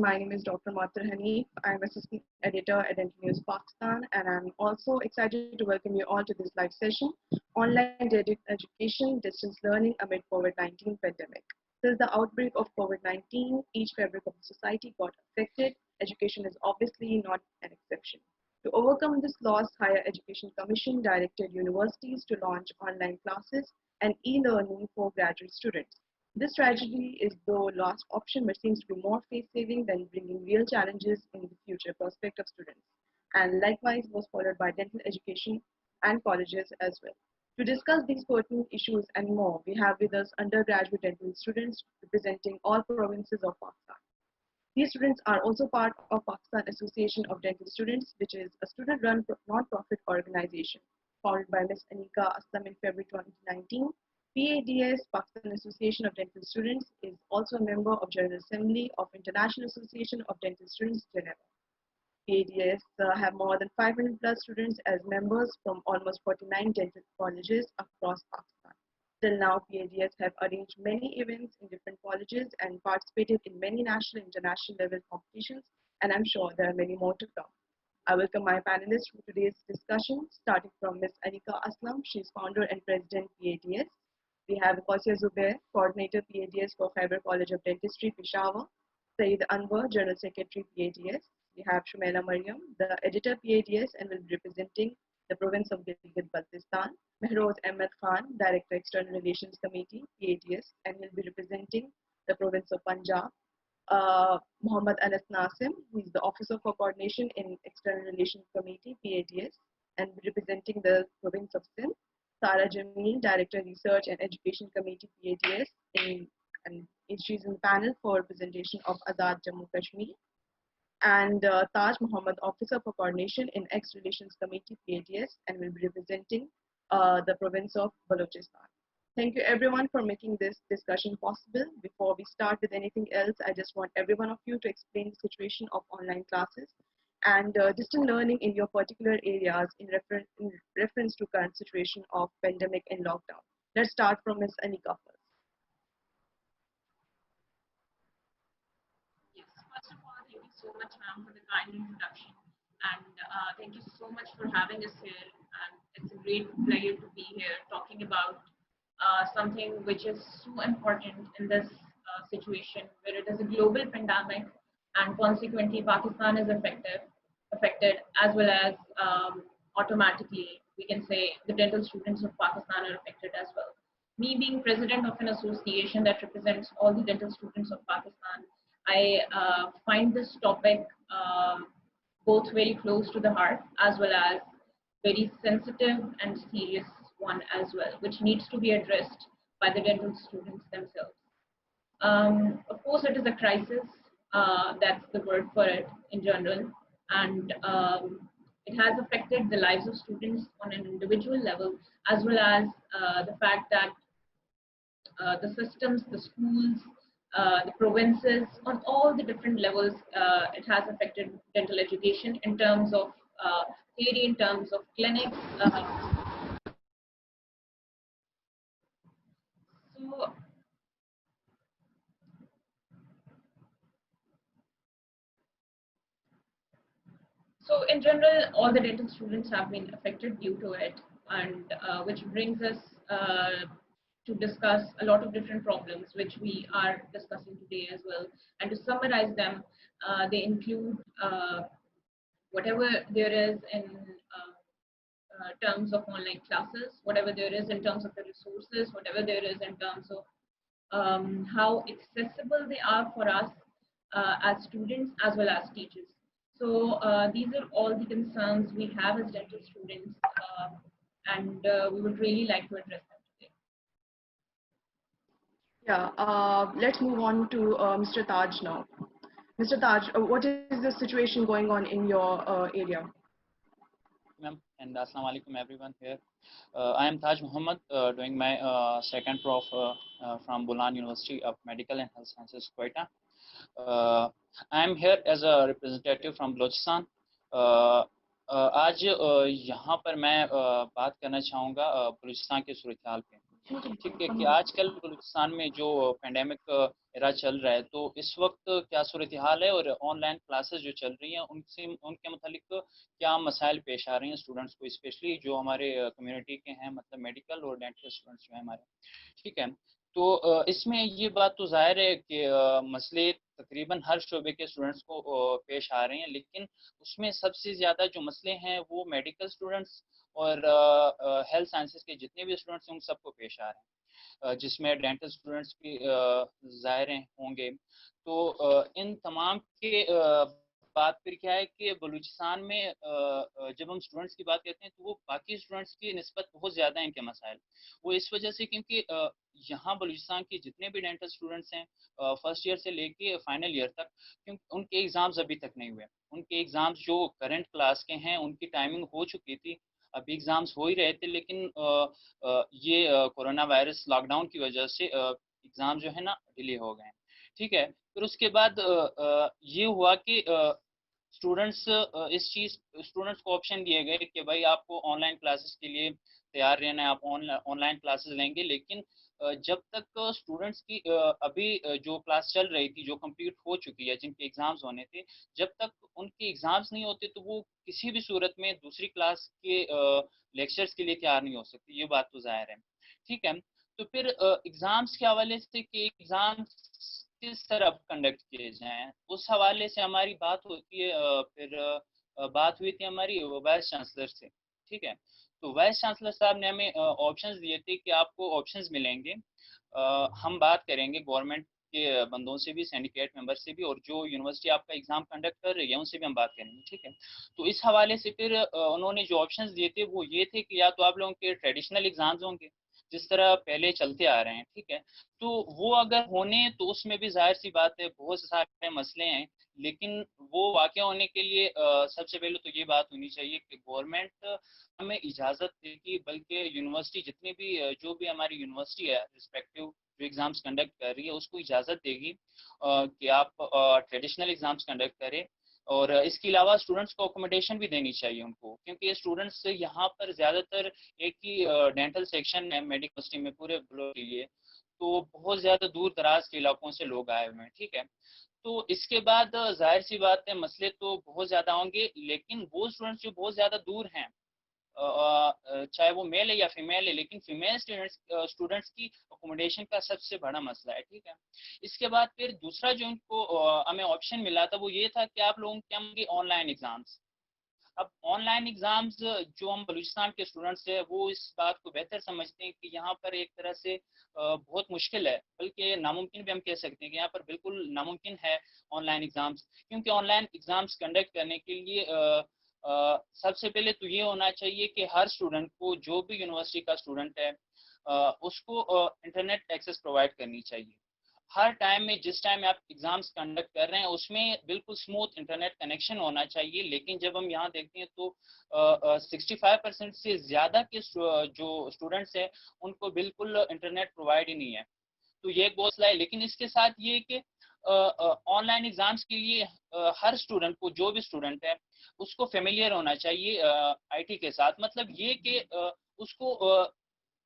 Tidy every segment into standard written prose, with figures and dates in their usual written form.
My name is Dr. Matar Hanif. I'm Assistant Editor at Dental News Pakistan, and I'm also excited to welcome you all to this live session, Online Education, Distance Learning Amid COVID-19 Pandemic. Since the outbreak of COVID-19, each fabric of society got affected. Education is obviously not an exception. To overcome this loss, Higher Education Commission directed universities to launch online classes and e-learning for graduate students. This strategy is the last option, but seems to be more face-saving than bringing real challenges in the future prospect of students, and likewise was followed by dental education and colleges as well. To discuss these pertinent issues and more, we have with us undergraduate dental students representing all provinces of Pakistan. These students are also part of Pakistan Association of Dental Students, which is a student-run non-profit organization founded by Ms. Anika Aslam in February 2019. PADS, Pakistan Association of Dental Students, is also a member of General Assembly of International Association of Dental Students, Geneva. PADS have more than 500 plus students as members from almost 49 dental colleges across Pakistan. Till now, PADS have arranged many events in different colleges and participated in many national and international level competitions, and I'm sure there are many more to come. I welcome my panelists for today's discussion, starting from Ms. Anika Aslam. She is founder and president PADS. We have Qasia Zubair, coordinator PADS for Khyber College of Dentistry, Peshawar. Saeed Anwar, general secretary PADS. We have Shumaila Mariam, the editor PADS and will be representing the province of Gilgit-Baltistan. Mehroz Ahmed Khan, director External Relations Committee PADS and will be representing the province of Punjab. Muhammad Anas Nasim, who is the officer for coordination in External Relations Committee PADS and representing the province of Sindh. Sara Jameel, Director Research and Education Committee PADS, and she's in the panel for representation of Azad Jammu Kashmir. And Taj Muhammad, Officer for Coordination in Ex Relations Committee PADS, and will be representing the province of Balochistan. Thank you everyone for making this discussion possible. Before we start with anything else, I just want every one of you to explain the situation of online classes and distant learning in your particular areas in reference to current situation of pandemic and lockdown. Let's start from Ms. Anika first. Yes, first of all, thank you so much, ma'am, for the kind introduction, and thank you so much for having us here. And it's a great pleasure to be here talking about something which is so important in this situation, where it is a global pandemic, and consequently Pakistan is affected, as well as automatically we can say the dental students of Pakistan are affected as well. Me being president of an association that represents all the dental students of Pakistan, I find this topic both very close to the heart as well as very sensitive and serious one as well, which needs to be addressed by the dental students themselves. Of course, it is a crisis. That's the word for it in general, and it has affected the lives of students on an individual level, as well as the fact that the systems, the schools, the provinces, on all the different levels, it has affected dental education in terms of theory, in terms of clinics. So in general, all the dental students have been affected due to it, and which brings us to discuss a lot of different problems which we are discussing today as well. And to summarize them, they include whatever there is in terms of online classes, whatever there is in terms of the resources, whatever there is in terms of how accessible they are for us as students as well as teachers. So these are all the concerns we have as dental students, and we would really like to address them today. Yeah, let's move on to Mr. Taj now. Mr. Taj, what is the situation going on in your area? Ma'am, and Assalamu alaikum everyone here. I am Taj Muhammad, doing my second prof from Bolan University of Medical and Health Sciences, Quetta. I am here as a representative from Balochistan. आज यहाँ पर मैं बात करना चाहूँगा बलूचिस्तान के सूरत हाल पे. ٹھیک ہے کہ آج کل بلوچستان میں جو پینڈیمک ایرا چل رہا ہے تو اس وقت کیا صورتحال ہے اور آن لائن کلاسز جو چل رہی ہیں ان کے متعلق کیا مسائل پیش آ رہے ہیں اسٹوڈنٹس کو، اسپیشلی جو ہمارے کمیونٹی کے ہیں، مطلب میڈیکل اور ڈینٹل اسٹوڈنٹس جو ہیں ہمارے. ٹھیک ہے، تو اس میں یہ بات تو ظاہر ہے کہ مسئلے تقریباً ہر شعبے کے اسٹوڈنٹس کو پیش آ رہے ہیں، لیکن اس میں سب سے زیادہ جو مسئلے ہیں وہ میڈیکل اسٹوڈنٹس اور ہیلتھ سائنسز کے جتنے بھی اسٹوڈنٹس ہیں ان سب کو پیش آ رہے ہیں، جس میں ڈینٹل اسٹوڈنٹس بھی ظاہر ہوں گے. تو ان تمام کے بات پھر کیا ہے کہ بلوچستان میں جب ہم اسٹوڈنٹس کی بات کرتے ہیں تو وہ باقی اسٹوڈنٹس کی نسبت بہت زیادہ ہیں ان کے مسائل. وہ اس وجہ سے کیونکہ یہاں بلوچستان کے جتنے بھی ڈینٹل اسٹوڈنٹس ہیں فرسٹ ایئر سے لے کے فائنل ایئر تک، کیونکہ ان کے ایگزامز ابھی تک نہیں ہوئے. ان کے ایگزامز جو کرنٹ کلاس کے ہیں ان کی ٹائمنگ ہو چکی تھی، ابھی ایگزامز ہو ہی رہے تھے، لیکن یہ کورونا وائرس لاک ڈاؤن کی وجہ سے ایگزام جو ہے نا ڈیلے ہو گئے ہیں. ٹھیک ہے، پھر اس کے بعد یہ ہوا کہ اسٹوڈنٹس کو آپشن دیے گئے کہ بھائی آپ کو آن لائن کلاسز کے لیے تیار رہنا ہے، آپ آن لائن کلاسز لیں گے، لیکن جب تک اسٹوڈنٹس کی ابھی جو کلاس چل رہی تھی جو کمپلیٹ ہو چکی ہے، جن کے ایگزامز ہونے تھے، جب تک ان کے ایگزامز نہیں ہوتے تو وہ کسی بھی صورت میں دوسری کلاس کے لیکچرز کے لیے تیار نہیں ہو سکتی. یہ بات تو ظاہر ہے. ٹھیک ہے، تو پھر ایگزامز کے حوالے سے کہ ایگزامز کس طرح کنڈکٹ کیے جائیں اس حوالے سے ہماری بات ہوتی ہے. پھر بات ہوئی تھی ہماری وائس چانسلر سے. ٹھیک ہے، تو وائس چانسلر صاحب نے ہمیں آپشنز دیے تھے کہ آپ کو آپشنز ملیں گے. ہم بات کریں گے گورنمنٹ کے بندوں سے بھی، سینڈیکیٹ ممبر سے بھی، اور جو یونیورسٹی آپ کا ایگزام کنڈکٹ کر رہی ہے ان سے بھی ہم بات کریں گے. ٹھیک ہے، تو اس حوالے سے پھر انہوں نے جو آپشنز دیے تھے وہ یہ تھے کہ یا تو آپ لوگوں کے ٹریڈیشنل ایگزامز ہوں گے جس طرح پہلے چلتے آ رہے ہیں. ٹھیک ہے، تو وہ اگر ہونے تو اس میں بھی ظاہر سی بات ہے بہت سارے مسئلے ہیں، لیکن وہ واقع ہونے کے لیے سب سے پہلے تو یہ بات ہونی چاہیے کہ گورنمنٹ ہمیں اجازت دے گی، بلکہ یونیورسٹی جتنی بھی جو بھی ہماری یونیورسٹی ہے رسپیکٹو جو ایگزامس کنڈکٹ کر رہی ہے اس کو اجازت دے گی کہ آپ ٹریڈیشنل ایگزامس کنڈکٹ کریں. اور اس کے علاوہ اسٹوڈنٹس کو اکوموڈیشن بھی دینی چاہیے ان کو، کیونکہ اسٹوڈنٹس یہاں پر زیادہ تر ایک ہی ڈینٹل سیکشن ہے میڈیکل یونیورسٹی میں پورے بلوک کے لیے، تو بہت زیادہ دور دراز کے علاقوں سے لوگ آئے ہوئے ہیں. ٹھیک ہے، تو اس کے بعد ظاہر سی بات ہے مسئلے تو بہت زیادہ ہوں گے، لیکن وہ اسٹوڈنٹس جو بہت زیادہ دور ہیں چاہے وہ میل ہے یا فیمیل ہے، لیکن فیمیل اسٹوڈنٹس کی اکوموڈیشن کا سب سے بڑا مسئلہ ہے. ٹھیک ہے، اس کے بعد پھر دوسرا جو ان کو ہمیں آپشن ملا تھا وہ یہ تھا کہ آپ لوگوں کے ہوں گے آن لائن ایگزامس. اب آن لائن ایگزامز جو ہم بلوچستان کے اسٹوڈنٹس ہیں وہ اس بات کو بہتر سمجھتے ہیں کہ یہاں پر ایک طرح سے بہت مشکل ہے، بلکہ ناممکن بھی ہم کہہ سکتے ہیں کہ یہاں پر بالکل ناممکن ہے آن لائن ایگزامز. کیونکہ آن لائن ایگزامز کنڈکٹ کرنے کے لیے سب سے پہلے تو یہ ہونا چاہیے کہ ہر اسٹوڈنٹ کو، جو بھی یونیورسٹی کا اسٹوڈنٹ ہے اس کو انٹرنیٹ ایکسیس پرووائڈ کرنی چاہیے. ہر ٹائم میں جس ٹائم آپ ایگزامس کنڈکٹ کر رہے ہیں اس میں بالکل اسموتھ انٹرنیٹ کنیکشن ہونا چاہیے. لیکن جب ہم یہاں دیکھتے ہیں تو 65% سے زیادہ کے جو اسٹوڈنٹس ہیں ان کو بالکل انٹرنیٹ پرووائڈ ہی نہیں ہے. تو یہ ایک بہت مسئلہ ہے. لیکن اس کے ساتھ یہ کہ آن لائن ایگزامس کے لیے ہر اسٹوڈنٹ کو، جو بھی اسٹوڈنٹ ہے اس کو فیملیئر ہونا چاہیے آئی ٹی کے ساتھ. مطلب یہ کہ اس کو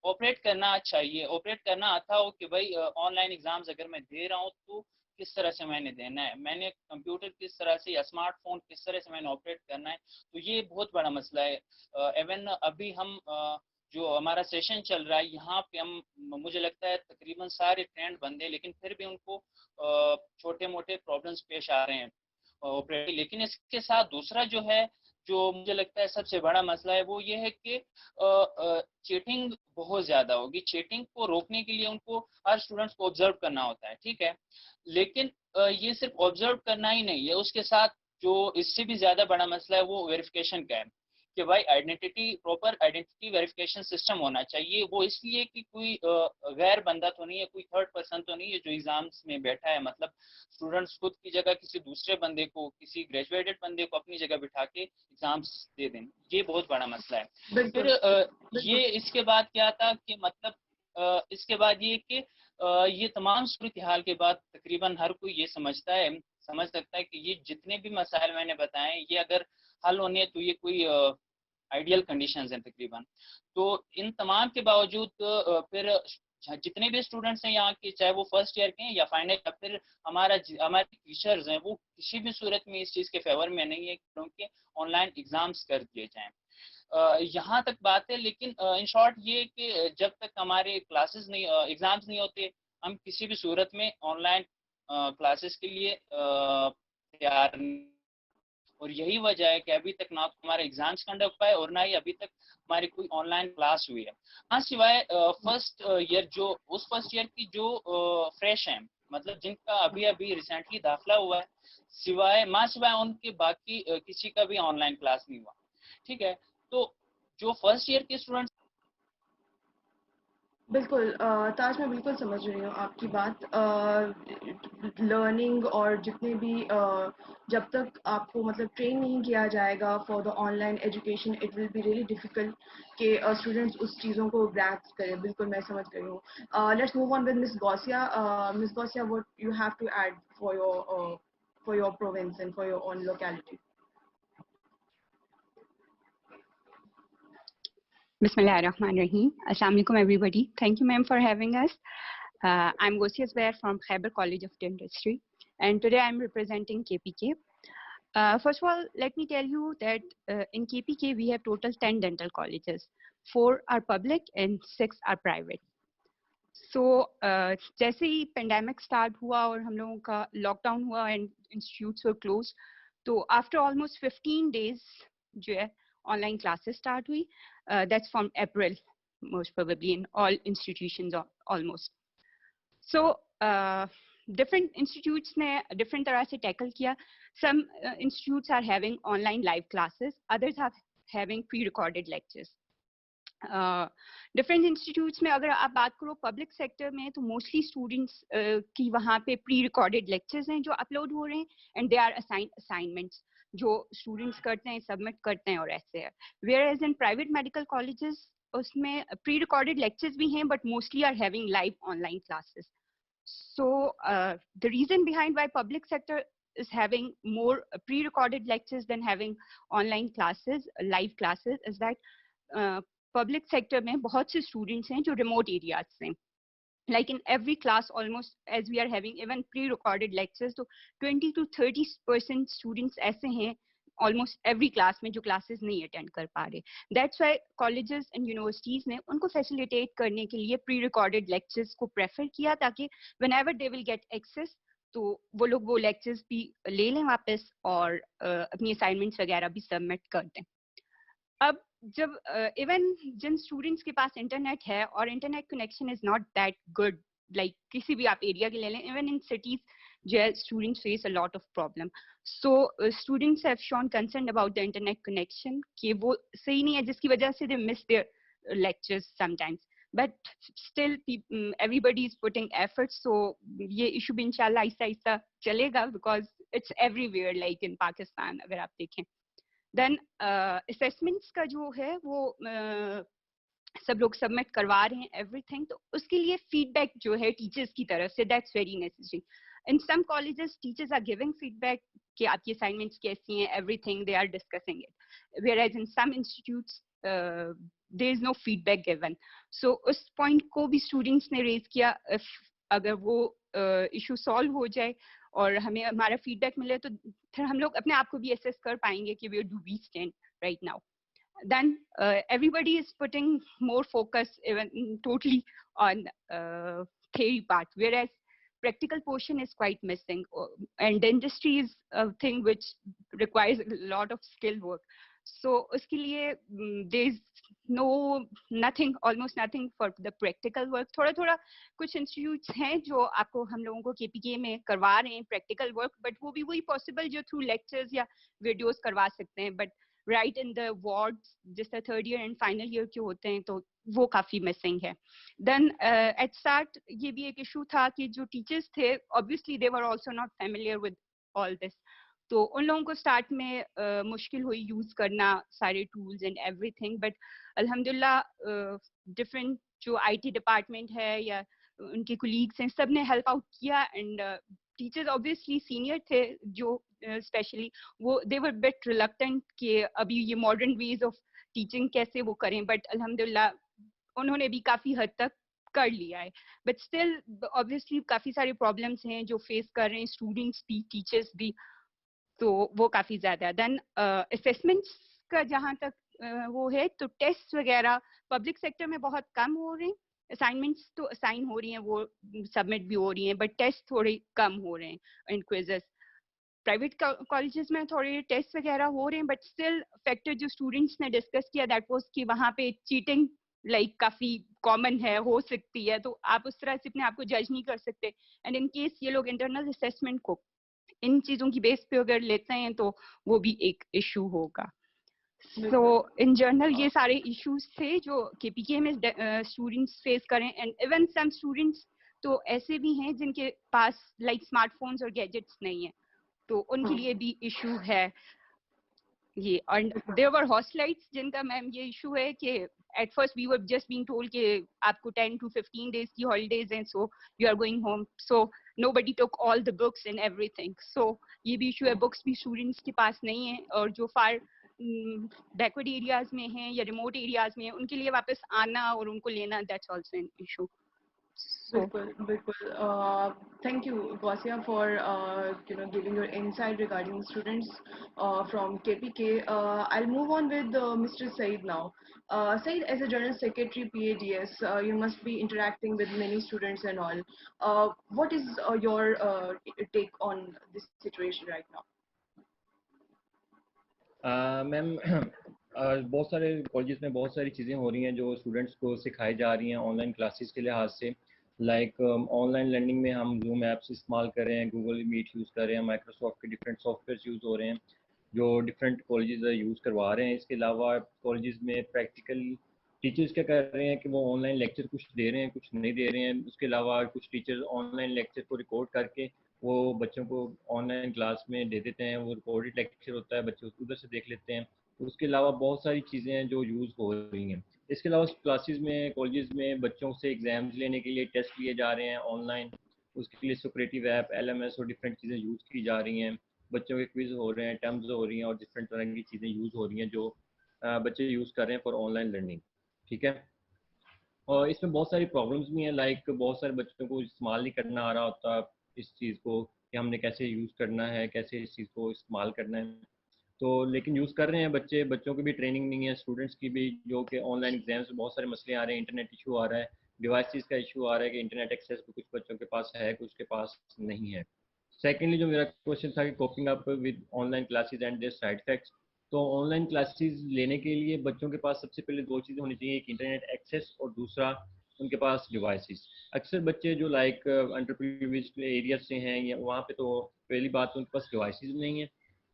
آپریٹ کرنا چاہیے، آپریٹ کرنا آتا ہو کہ بھائی آن لائن ایگزامز اگر میں دے رہا ہوں تو کس طرح سے میں نے دینا ہے، میں نے کمپیوٹر کس طرح سے یا اسمارٹ فون کس طرح سے میں نے آپریٹ کرنا ہے. تو یہ بہت بڑا مسئلہ ہے. ایون ابھی ہم جو ہمارا سیشن چل رہا ہے یہاں پہ ہم، مجھے لگتا ہے تقریباً سارے ٹرینڈ بندے، لیکن پھر بھی ان کو چھوٹے موٹے پرابلمس پیش آ رہے ہیں. لیکن اس کے ساتھ دوسرا جو ہے، جو مجھے لگتا ہے سب سے بڑا مسئلہ ہے، وہ یہ ہے کہ چیٹنگ بہت زیادہ ہوگی. چیٹنگ کو روکنے کے لیے ان کو ہر اسٹوڈنٹس کو آبزرو کرنا ہوتا ہے. ٹھیک ہے، لیکن یہ صرف آبزرو کرنا ہی نہیں ہے، اس کے ساتھ جو اس سے بھی زیادہ بڑا مسئلہ ہے وہ ویریفیکیشن کا ہے کہ بھائی پراپر آئیڈینٹی ویریفیکیشن سسٹم ہونا چاہیے. وہ اس لیے کہ کوئی غیر بندہ تو نہیں ہے، کوئی تھرڈ پرسن تو نہیں ہے جو ایگزامس میں بیٹھا ہے. مطلب اسٹوڈنٹس خود کی جگہ کسی دوسرے بندے کو، کسی گریجویٹڈ بندے کو اپنی جگہ بٹھا کے ایگزامس دے دیں. یہ بہت بڑا مسئلہ ہے. پھر یہ اس کے بعد کیا تھا کہ مطلب اس کے بعد یہ کہ یہ تمام صورتحال کے بعد تقریباً ہر کوئی یہ سمجھ سکتا ہے کہ یہ جتنے بھی مسائل میں نے بتائے یہ اگر حل ہونے تو یہ کوئی آئیڈیل کنڈیشنز ہیں تقریباً. تو ان تمام کے باوجود پھر جتنے بھی اسٹوڈنٹس ہیں یہاں کے, چاہے وہ فرسٹ ایئر کے ہیں یا فائنل یا پھر ہمارے ٹیچرز ہیں, وہ کسی بھی صورت میں اس چیز کے فیور میں نہیں ہے کیونکہ آن لائن ایگزامس کر دیے جائیں. یہاں تک بات ہے. لیکن ان شارٹ یہ کہ جب تک ہمارے کلاسز نہیں, ایگزامس نہیں ہوتے, ہم کسی بھی صورت میں آن لائن کلاسز کے لیے تیار نہیں. اور یہی وجہ ہے کہ ابھی تک نہ ہمارے ایگزامس کنڈکٹ پائے اور نہ ہی ابھی تک ہماری کوئی آن لائن کلاس ہوئی ہے. ہاں سوائے فرسٹ ایئر, جو اس فرسٹ ایئر کی جو فریش ہیں, مطلب جن کا ابھی ابھی ریسنٹلی داخلہ ہوا ہے, سوائے ان کے باقی کسی کا بھی آن لائن کلاس نہیں ہوا. ٹھیک ہے, تو جو فرسٹ ایئر کے اسٹوڈنٹس. بالکل تاج, میں بالکل سمجھ رہی ہوں آپ کی بات. لرننگ اور جتنے بھی جب تک آپ کو مطلب ٹرین نہیں کیا جائے گا for the online education, it will be really difficult کہ اسٹوڈنٹس اس چیزوں کو گراسپ کریں. بالکل میں سمجھ گئی ہوں. Let's move on with Miss Ghausia. Miss Ghausia, what you have to add for your province and for your own locality? Bismillah ar-Rahman ar-Rahim. Assalamu alaikum everybody. Thank you ma'am for having us. I'm Gosia Zubair from Khyber College of Dentistry and today I'm representing KPK. First of all, let me tell you that in KPK we have total 10 dental colleges. 4 are public and 6 are private. So جیسے ہی pandemic start ہوا اور ہم لوگوں کا lock down ہوا and institutes were closed, تو after almost 15 days جو ہے آن لائن کلاسز اسٹارٹ ہوئی. That's from April most probably in all institutions almost. So different institutes نے different طرح سے tackle کیا. Some institutes are having online live classes, others are having pre-recorded lectures. Different institutes میں اگر آپ بات کرو پبلک سیکٹر میں تو موسٹلی اسٹوڈنٹس کی وہاں پہ پری ریکارڈیڈ لیکچرز ہیں جو اپلوڈ ہو رہے ہیں اینڈ دے آر اسائنمنٹس جو اسٹوڈنٹس کرتے ہیں, سبمٹ کرتے ہیں اور ایسے ہے. Whereas in private medical colleges اس میں پری ریکارڈیڈ لیکچرز بھی ہیں but mostly are having live online classes. So the reason behind why public sector is having more pre-recorded lectures than having online classes, live classes, is that public sector میں بہت سے students ہیں جو remote areas سے, like in every class almost as we are having even pre recorded lectures, تو 20 to 30% students ایسے ہیں almost every class میں جو کلاسز نہیں اٹینڈ کر پا رہے. That's why colleges and universities نے ان کو فیسیلیٹیٹ کرنے کے لیے پری ریکارڈیڈ لیکچرز کو پریفر کیا تاکہ whenever they will get access تو وہ لوگ وہ لیکچرز بھی لے لیں واپس اور اپنی اسائنمنٹس وغیرہ بھی سبمٹ کر دیں. اب جب ایون جن اسٹوڈنٹس کے پاس انٹرنیٹ ہے اور internet connection is not that good, like کسی بھی آپ ایریا کے لے لیں, ایون ان سٹیز جو ہے students face a lot of problem. So students have shown concern about the internet connection کہ وہ صحیح نہیں ہے جس کی وجہ سے they miss their lectures sometimes, but still everybody is putting efforts. So یہ ایشو بھی انشاءاللہ آہستہ آہستہ چلے گا because it's everywhere like in Pakistan اگر آپ دیکھیں. دین اسیسمنٹس کا جو ہے وہ سب لوگ سبمٹ کروا رہے ہیں ایوری تھنگ, تو اس کے لیے فیڈ بیک جو ہے ٹیچرس کی طرف سے that's very necessary. In some colleges teachers are giving feedback کہ آپ کی اسائنمنٹس کیسی ہیں, everything they are discussing it, whereas in some institutes there is no feedback given. So اس point کو بھی students نے raise کیا, اگر وہ ایشو سالو ہو جائے اور ہمیں ہمارا فیڈ بیک ملے تو پھر ہم لوگ اپنے آپ کو بھی اسیس کر پائیں گے کہ where do we stand right now. Then everybody is putting more focus even totally on theory part, whereas practical portion is quite missing, and dentistry is a thing which requires a lot of skill work. So uske liye there is almost nothing for the practical work. تھوڑا کچھ institutes ہیں جو آپ کو ہم لوگوں کو کے پی کے میں کروا رہے ہیں پریکٹیکل ورک, بٹ وہ بھی وہی پاسبل جو تھرو لیکچرز یا ویڈیوز کروا سکتے ہیں, but right in the wards جس طرح third year and final year کے ہوتے ہیں تو وہ کافی مسنگ ہے. دین ایٹ اسٹارٹ یہ بھی ایک ایشو تھا کہ جو ٹیچرس تھے obviously they were also not familiar with all this, تو ان لوگوں کو اسٹارٹ میں مشکل ہوئی یوز کرنا سارے ٹولز اینڈ ایوری تھنگ, بٹ الحمد للہ ڈفرینٹ جو آئی ٹی ڈپارٹمنٹ ہے یا ان کے کولیگس ہیں سب نے ہیلپ آؤٹ کیا, اینڈ ٹیچرز obviously سینئر تھے جو اسپیشلی وہ دے ور بٹ ریلکٹنٹ کہ ابھی یہ ماڈرن ویز آف ٹیچنگ کیسے وہ کریں, بٹ الحمد للہ انہوں نے بھی کافی حد تک कर लिया है, बट स्टिल ऑब्वियसली काफी सारे प्रॉब्लम्स हैं जो फेस कर रहे हैं स्टूडेंट्स भी, टीचर्स भी, तो वो काफी ज्यादा. देन असेसमेंट्स का जहाँ तक वो है, तो टेस्ट वगैरह पब्लिक सेक्टर में बहुत कम हो रहे हैं. असाइनमेंट्स तो असाइन हो रही हैं, वो सबमिट भी हो रही हैं, बट टेस्ट थोड़े कम हो रहे हैं एंड क्विजेस. प्राइवेट कॉलेजेस में थोड़े टेस्ट वगैरह हो रहे हैं, बट स्टिल फैक्टर जो स्टूडेंट्स ने डिस्कस किया दैट वाज कि वहाँ पे चीटिंग लाइक काफी कॉमन है, हो सकती है, तो आप उस तरह से अपने आप को जज नहीं कर सकते. एंड इन केस ये लोग इंटरनल असेसमेंट को इन चीजों की बेस पे अगर लेते हैं तो वो भी एक इशू होगा. सो इन जनरल ये सारे इश्यूज थे जो केपीके में स्टूडेंट्स फेस करें. एंड इवन सम स्टूडेंट्स तो ऐसे भी हैं जिनके पास लाइक स्मार्टफोन्स और गैजेट्स नहीं है, तो उनके लिए भी इशू है ये. और देयर वर हॉस्टलाइट्स जिनका मैम ये इशू है कि at first we were just being told कि आपको 10 to 15 डेज की हॉलीडेज हैं, so you are going home, so nobody took all the books and everything. So ये भी इशू है, बुक्स भी स्टूडेंट्स के पास नहीं है, और जो फार बैकवर्ड एरियाज में हैं या रिमोट एरियाज में हैं उनके लिए वापस आना और उनको लेना, दैट्स आल्सो एन इशू. बिल्कुल. Thank you, Gausia, for giving your insight regarding students from KPK. I'll move on with Mr. Said now. Said, as a General Secretary PADS, you must be interacting with many students and all. What is your take on this situation right now? Ma'am बहुत सारे colleges में बहुत सारी चीज़ें हो रही हैं जो स्टूडेंट्स को सिखाई जा रही हैं ऑनलाइन क्लासेस के लिहाज से. लाइक ऑनलाइन लर्निंग में हम जूम ऐप्स इस्तेमाल कर रहे हैं, गूगल मीट यूज़ कर रहे हैं, माइक्रोसॉफ्ट के डिफरेंट सॉफ्टवेयर यूज़ हो रहे हैं जो डिफरेंट कॉलेजेस यूज़ करवा रहे हैं. इसके अलावा कॉलेजेस में प्रैक्टिकल टीचर्स क्या कर रहे हैं कि वो ऑनलाइन लेक्चर कुछ दे रहे हैं, कुछ नहीं दे रहे हैं. उसके अलावा कुछ टीचर्स ऑनलाइन लेक्चर को रिकॉर्ड करके वो बच्चों को ऑनलाइन क्लास में दे देते हैं. वो रिकॉर्डेड लेक्चर होता है, बच्चे उधर से देख लेते हैं. उसके अलावा बहुत सारी चीज़ें हैं जो यूज़ हो रही हैं. इसके अलावा क्लासेस में कॉलेजेस में बच्चों से एग्ज़ाम्स लेने के लिए टेस्ट लिए जा रहे हैं ऑनलाइन. उसके लिए सोक्रेटिव ऐप, LMS और डिफरेंट चीज़ें यूज़ की जा रही हैं. बच्चों के क्विज़ हो रहे हैं, टर्म्स हो रही हैं और डिफरेंट तरह की चीज़ें यूज़ हो रही हैं जो बच्चे यूज़ कर रहे हैं फॉर ऑनलाइन लर्निंग. ठीक है. और इसमें बहुत सारी प्रॉब्लम्स भी हैं. लाइक बहुत सारे बच्चों को इस्तेमाल नहीं करना आ रहा होता इस चीज़ को कि हमने कैसे यूज़ करना है, कैसे इस चीज़ को इस्तेमाल करना है. तो लेकिन यूज़ कर रहे हैं बच्चे. बच्चों की भी ट्रेनिंग नहीं है, स्टूडेंट्स की भी, जो कि ऑनलाइन एग्जाम्स में बहुत सारे मसले आ रहे हैं. इंटरनेट इशू आ रहा है, डिवाइसेस का इशू आ रहा है कि इंटरनेट एक्सेस कुछ बच्चों के पास है, कुछ के पास नहीं है. सेकेंडली जो मेरा क्वेश्चन था कि coping up with online classes and their side effects. तो ऑनलाइन क्लासेस लेने के लिए बच्चों के पास सबसे पहले दो चीज़ें होनी चाहिए, एक इंटरनेट एक्सेस और दूसरा उनके पास डिवाइसेस. अक्सर बच्चे जो लाइक अंडर प्रिविलेज्ड एरिया से हैं या वहाँ पे, तो पहली बात तो उनके पास डिवाइसेस नहीं है.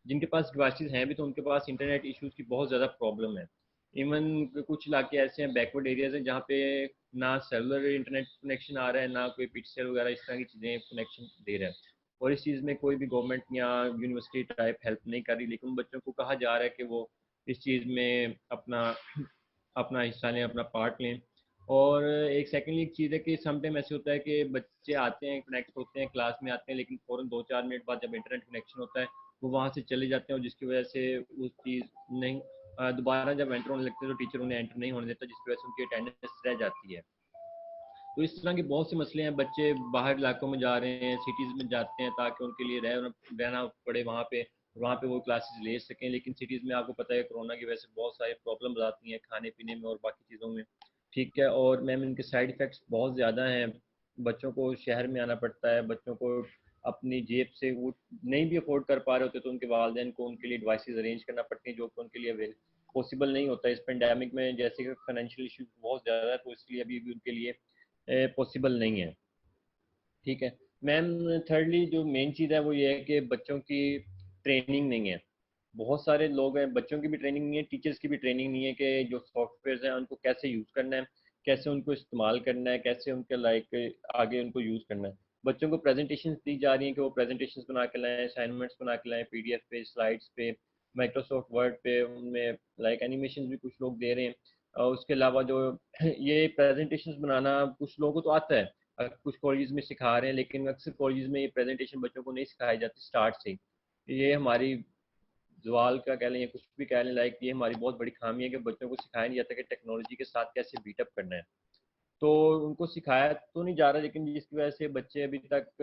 जिनके पास डिवाइसेस हैं भी तो उनके पास इंटरनेट इश्यूज़ की बहुत ज़्यादा प्रॉब्लम है. इवन कुछ इलाके ऐसे हैं, बैकवर्ड एरियाज हैं, जहाँ पे ना सेलुलर इंटरनेट कनेक्शन आ रहा है, ना कोई पिक्सल वगैरह इस तरह की चीज़ें कनेक्शन दे रहा है. और इस चीज़ में कोई भी गवर्नमेंट या यूनिवर्सिटी टाइप हेल्प नहीं कर रही, लेकिन उन बच्चों को कहा जा रहा है कि वो इस चीज़ में अपना अपना हिस्सा लें, अपना पार्ट लें. और एक सेकेंडली एक चीज़ है कि समटाइम ऐसे होता है कि बच्चे आते हैं, कनेक्ट होते हैं, क्लास में आते हैं, लेकिन फ़ौरन 2-4 मिनट बाद जब इंटरनेट कनेक्शन होता है वो वहाँ से चले जाते हैं, और जिसकी वजह से वो चीज़ नहीं दोबारा जब एंटर होने लगते हैं तो टीचर उन्हें एंटर नहीं होने देता, जिसकी वजह से उनकी अटेंडेंस रह जाती है. तो इस तरह के बहुत से मसले हैं. बच्चे बाहर इलाकों में जा रहे हैं, सिटीज़ में जाते हैं ताकि उनके लिए रहना पड़े वहाँ पे वो क्लासेस ले सकें. लेकिन सिटीज़ में आपको पता है कोरोना की वजह से बहुत सारी प्रॉब्लम्स आती हैं खाने पीने में और बाकी चीज़ों में. ठीक है. और मैम इनके साइड इफ़ेक्ट्स बहुत ज़्यादा हैं. बच्चों को शहर में आना पड़ता है, बच्चों को अपनी जेब से वो नहीं भी अफोर्ड कर पा रहे होते तो उनके वालिदैन को उनके लिए डिवाइसेस अरेंज करना पड़ती हैं जो कि उनके लिए पॉसिबल नहीं होता. इस पेंडेमिक में जैसे कि फाइनेंशियल इशूज़ बहुत ज़्यादा है, तो इसलिए अभी भी उनके लिए पॉसिबल नहीं है. ठीक है मैम. थर्डली जो मेन चीज़ है वो ये है कि बच्चों की ट्रेनिंग नहीं है. बहुत सारे लोग हैं, बच्चों की भी ट्रेनिंग नहीं है, टीचर्स की भी ट्रेनिंग नहीं है कि जो सॉफ्टवेयर हैं उनको कैसे यूज़ करना है, कैसे उनको इस्तेमाल करना है, कैसे उनके लाइक आगे उनको यूज़ करना है. बच्चों को प्रेजेंटेशंस दी जा रही हैं कि वो प्रेजेंटेशंस बना के लाएँ, असाइनमेंट्स बना के लाएँ, PDF पे, स्लाइड्स पे, माइक्रोसॉफ्ट वर्ड पे. उनमें लाइक एनिमेशन भी कुछ लोग दे रहे हैं. और उसके अलावा जो ये प्रेजेंटेशंस बनाना कुछ लोगों को तो आता है, कुछ कॉलेज में सिखा रहे हैं, लेकिन अक्सर कॉलेज में ये प्रेजेंटेशन बच्चों को नहीं सिखाई जाती स्टार्ट से. ये हमारी जवाल का कह लें या कुछ भी कह लें, लाइक ये हमारी बहुत बड़ी खामी है कि बच्चों को सिखाया नहीं जाता कि टेक्नोलॉजी के साथ कैसे बीटअप करना है. تو ان کو سکھایا تو نہیں جا رہا، لیکن جس کی وجہ سے بچے ابھی تک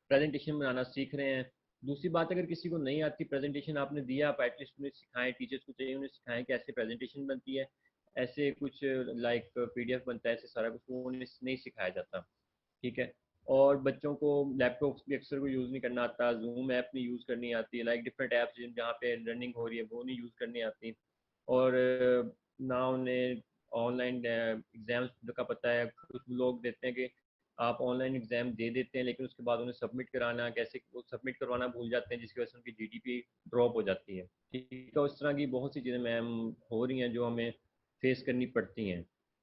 پریزنٹیشن بنانا سیکھ رہے ہیں. دوسری بات، اگر کسی کو نہیں آتی پریزنٹیشن آپ نے دیا، آپ ایٹ لیسٹ انہیں سکھائیں، ٹیچرس کو چاہیے انہیں سکھائیں کہ ایسے پریزنٹیشن بنتی ہے، ایسے کچھ لائک پی ڈی ایف بنتا ہے، ایسے سارا کچھ وہ انہیں نہیں سکھایا جاتا. ٹھیک ہے. اور بچوں کو لیپ ٹاپس بھی اکثر کو یوز نہیں کرنا آتا، زوم ایپ نہیں یوز کرنی آتی، لائک ڈفرینٹ ایپس جہاں پہ لرننگ ہو رہی ہے وہ نہیں یوز کرنی آتی. اور نہ انہیں آن لائن ایگزامس کا پتہ ہے. کچھ لوگ دیتے ہیں کہ آپ آن لائن ایگزام دے دیتے ہیں لیکن اس کے بعد انہیں سبمٹ کرانا کیسے، وہ سبمٹ کروانا بھول جاتے ہیں، جس کی وجہ سے ان کی جی ڈی پی ڈراپ ہو جاتی ہے. ٹھیک ہے. اس طرح کی بہت سی چیزیں میم ہو رہی ہیں جو ہمیں فیس کرنی پڑتی ہیں.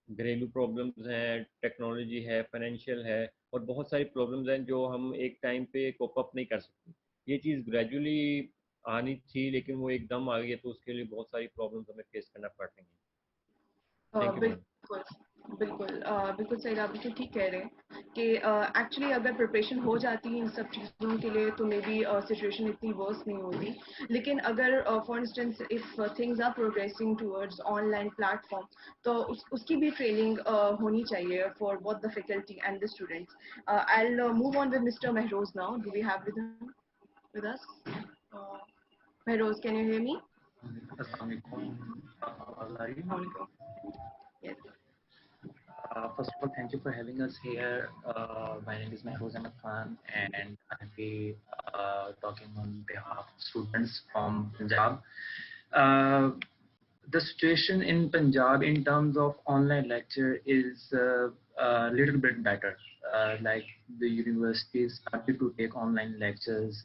گھریلو پرابلمز ہیں، ٹیکنالوجی ہے، فائنینشیل ہے، اور بہت ساری پرابلمز ہیں جو ہم ایک ٹائم پہ کوپ اپ نہیں کر سکتے. یہ چیز گریجولی آنی تھی لیکن وہ ایک دم آ گئی ہے، تو اس کے لیے بہت ساری پرابلمز ہمیں فیس کرنا پڑ رہی ہیں. Thank you ma'am. بالکل بالکل صحیح، آپ بالکل ٹھیک کہہ رہے ہیں کہ ایکچولی اگر پریپریشن ہو جاتی ہے ان سب چیزوں کے لیے تو مے بی سچویشن اتنی ورس نہیں ہوتی. لیکن اگر for instance if things are progressing towards online platform تو اس کی بھی ٹریننگ ہونی چاہیے for both the faculty and the students. I will move on with mister Mehroz now. Do we have with us? Mehroz, can you hear me? السلام علیکم. آواز آ رہی ہے؟ Yes. First of all, thank you for having us here. My name is Mehroz Ahmed Khan, and I'll be talking on behalf of students from Punjab. Uh, the situation in Punjab in terms of online lecture is a little bit better. Like the universities started to take online lectures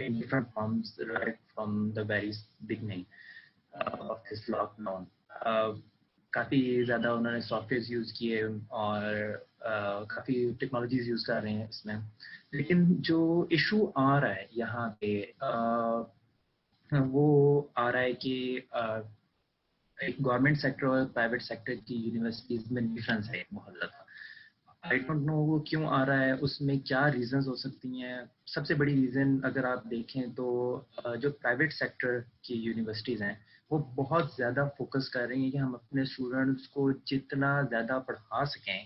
in different forms right from the very beginning of this lockdown. کافی زیادہ انہوں نے soft wears use کیے اور کافی technologies use کر رہے ہیں اس میں. لیکن جو ایشو آ رہا ہے یہاں پہ وہ آ رہا ہے کہ ایک گورنمنٹ سیکٹر اور پرائیویٹ سیکٹر کی یونیورسٹیز میں ڈفرینس ہے بہت زیادہ. آئی ڈونٹ نو وہ کیوں آ رہا ہے، اس میں کیا ریزنز ہو سکتی ہیں. سب سے بڑی ریزن اگر آپ دیکھیں تو جو پرائیویٹ سیکٹر کی یونیورسٹیز ہیں وہ بہت زیادہ فوکس کر رہی ہیں کہ ہم اپنے اسٹوڈنٹس کو جتنا زیادہ پڑھا سکیں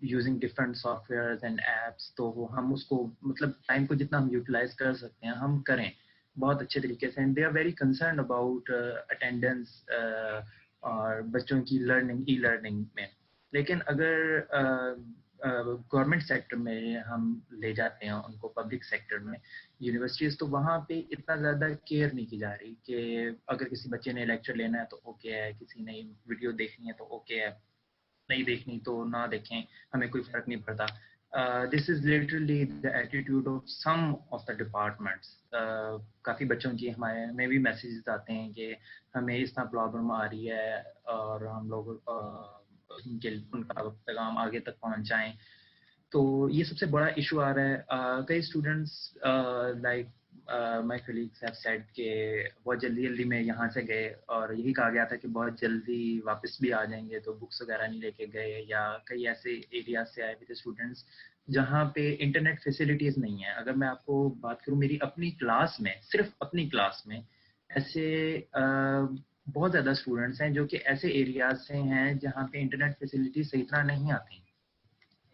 using different softwares and apps, تو وہ ہم اس کو مطلب ٹائم کو جتنا ہم یوٹیلائز کر سکتے ہیں ہم کریں بہت اچھے طریقے سے. And they are very concerned about attendance اور بچوں کی لرننگ ای لرننگ میں. لیکن اگر گورنمنٹ سیکٹر میں ہم لے جاتے ہیں ان کو، پبلک سیکٹر میں یونیورسٹیز، تو وہاں پہ اتنا زیادہ کیئر نہیں کی جا رہی کہ اگر کسی بچے نے لیکچر لینا ہے تو اوکے ہے، کسی نے ویڈیو دیکھنی ہے تو اوکے ہے، نہیں دیکھنی تو نہ دیکھیں، ہمیں کوئی فرق نہیں پڑتا. This is literally the attitude of some of the departments. کافی بچوں کی ہمارے میں بھی میسیجز آتے ہیں کہ ہمیں اس طرح پرابلم آ رہی ہے اور ہم لوگ ان کا پیغام آگے تک پہنچائیں. تو یہ سب سے بڑا ایشو آ رہا ہے. کئی students like my colleagues have said کہ بہت جلدی میں یہاں سے گئے اور یہی کہا گیا تھا کہ بہت جلدی واپس بھی آ جائیں گے، تو بکس وغیرہ نہیں لے کے گئے. یا کئی ایسے ایریاز سے آئے ہوئے تھے اسٹوڈنٹس جہاں پہ انٹرنیٹ فیسلٹیز نہیں ہیں. اگر میں آپ کو بات کروں میری اپنی کلاس میں، صرف اپنی کلاس میں ایسے بہت زیادہ اسٹوڈنٹس ہیں جو کہ ایسے ایریاز سے ہیں جہاں پہ انٹرنیٹ فیسلٹی صحیح طرح نہیں آتی.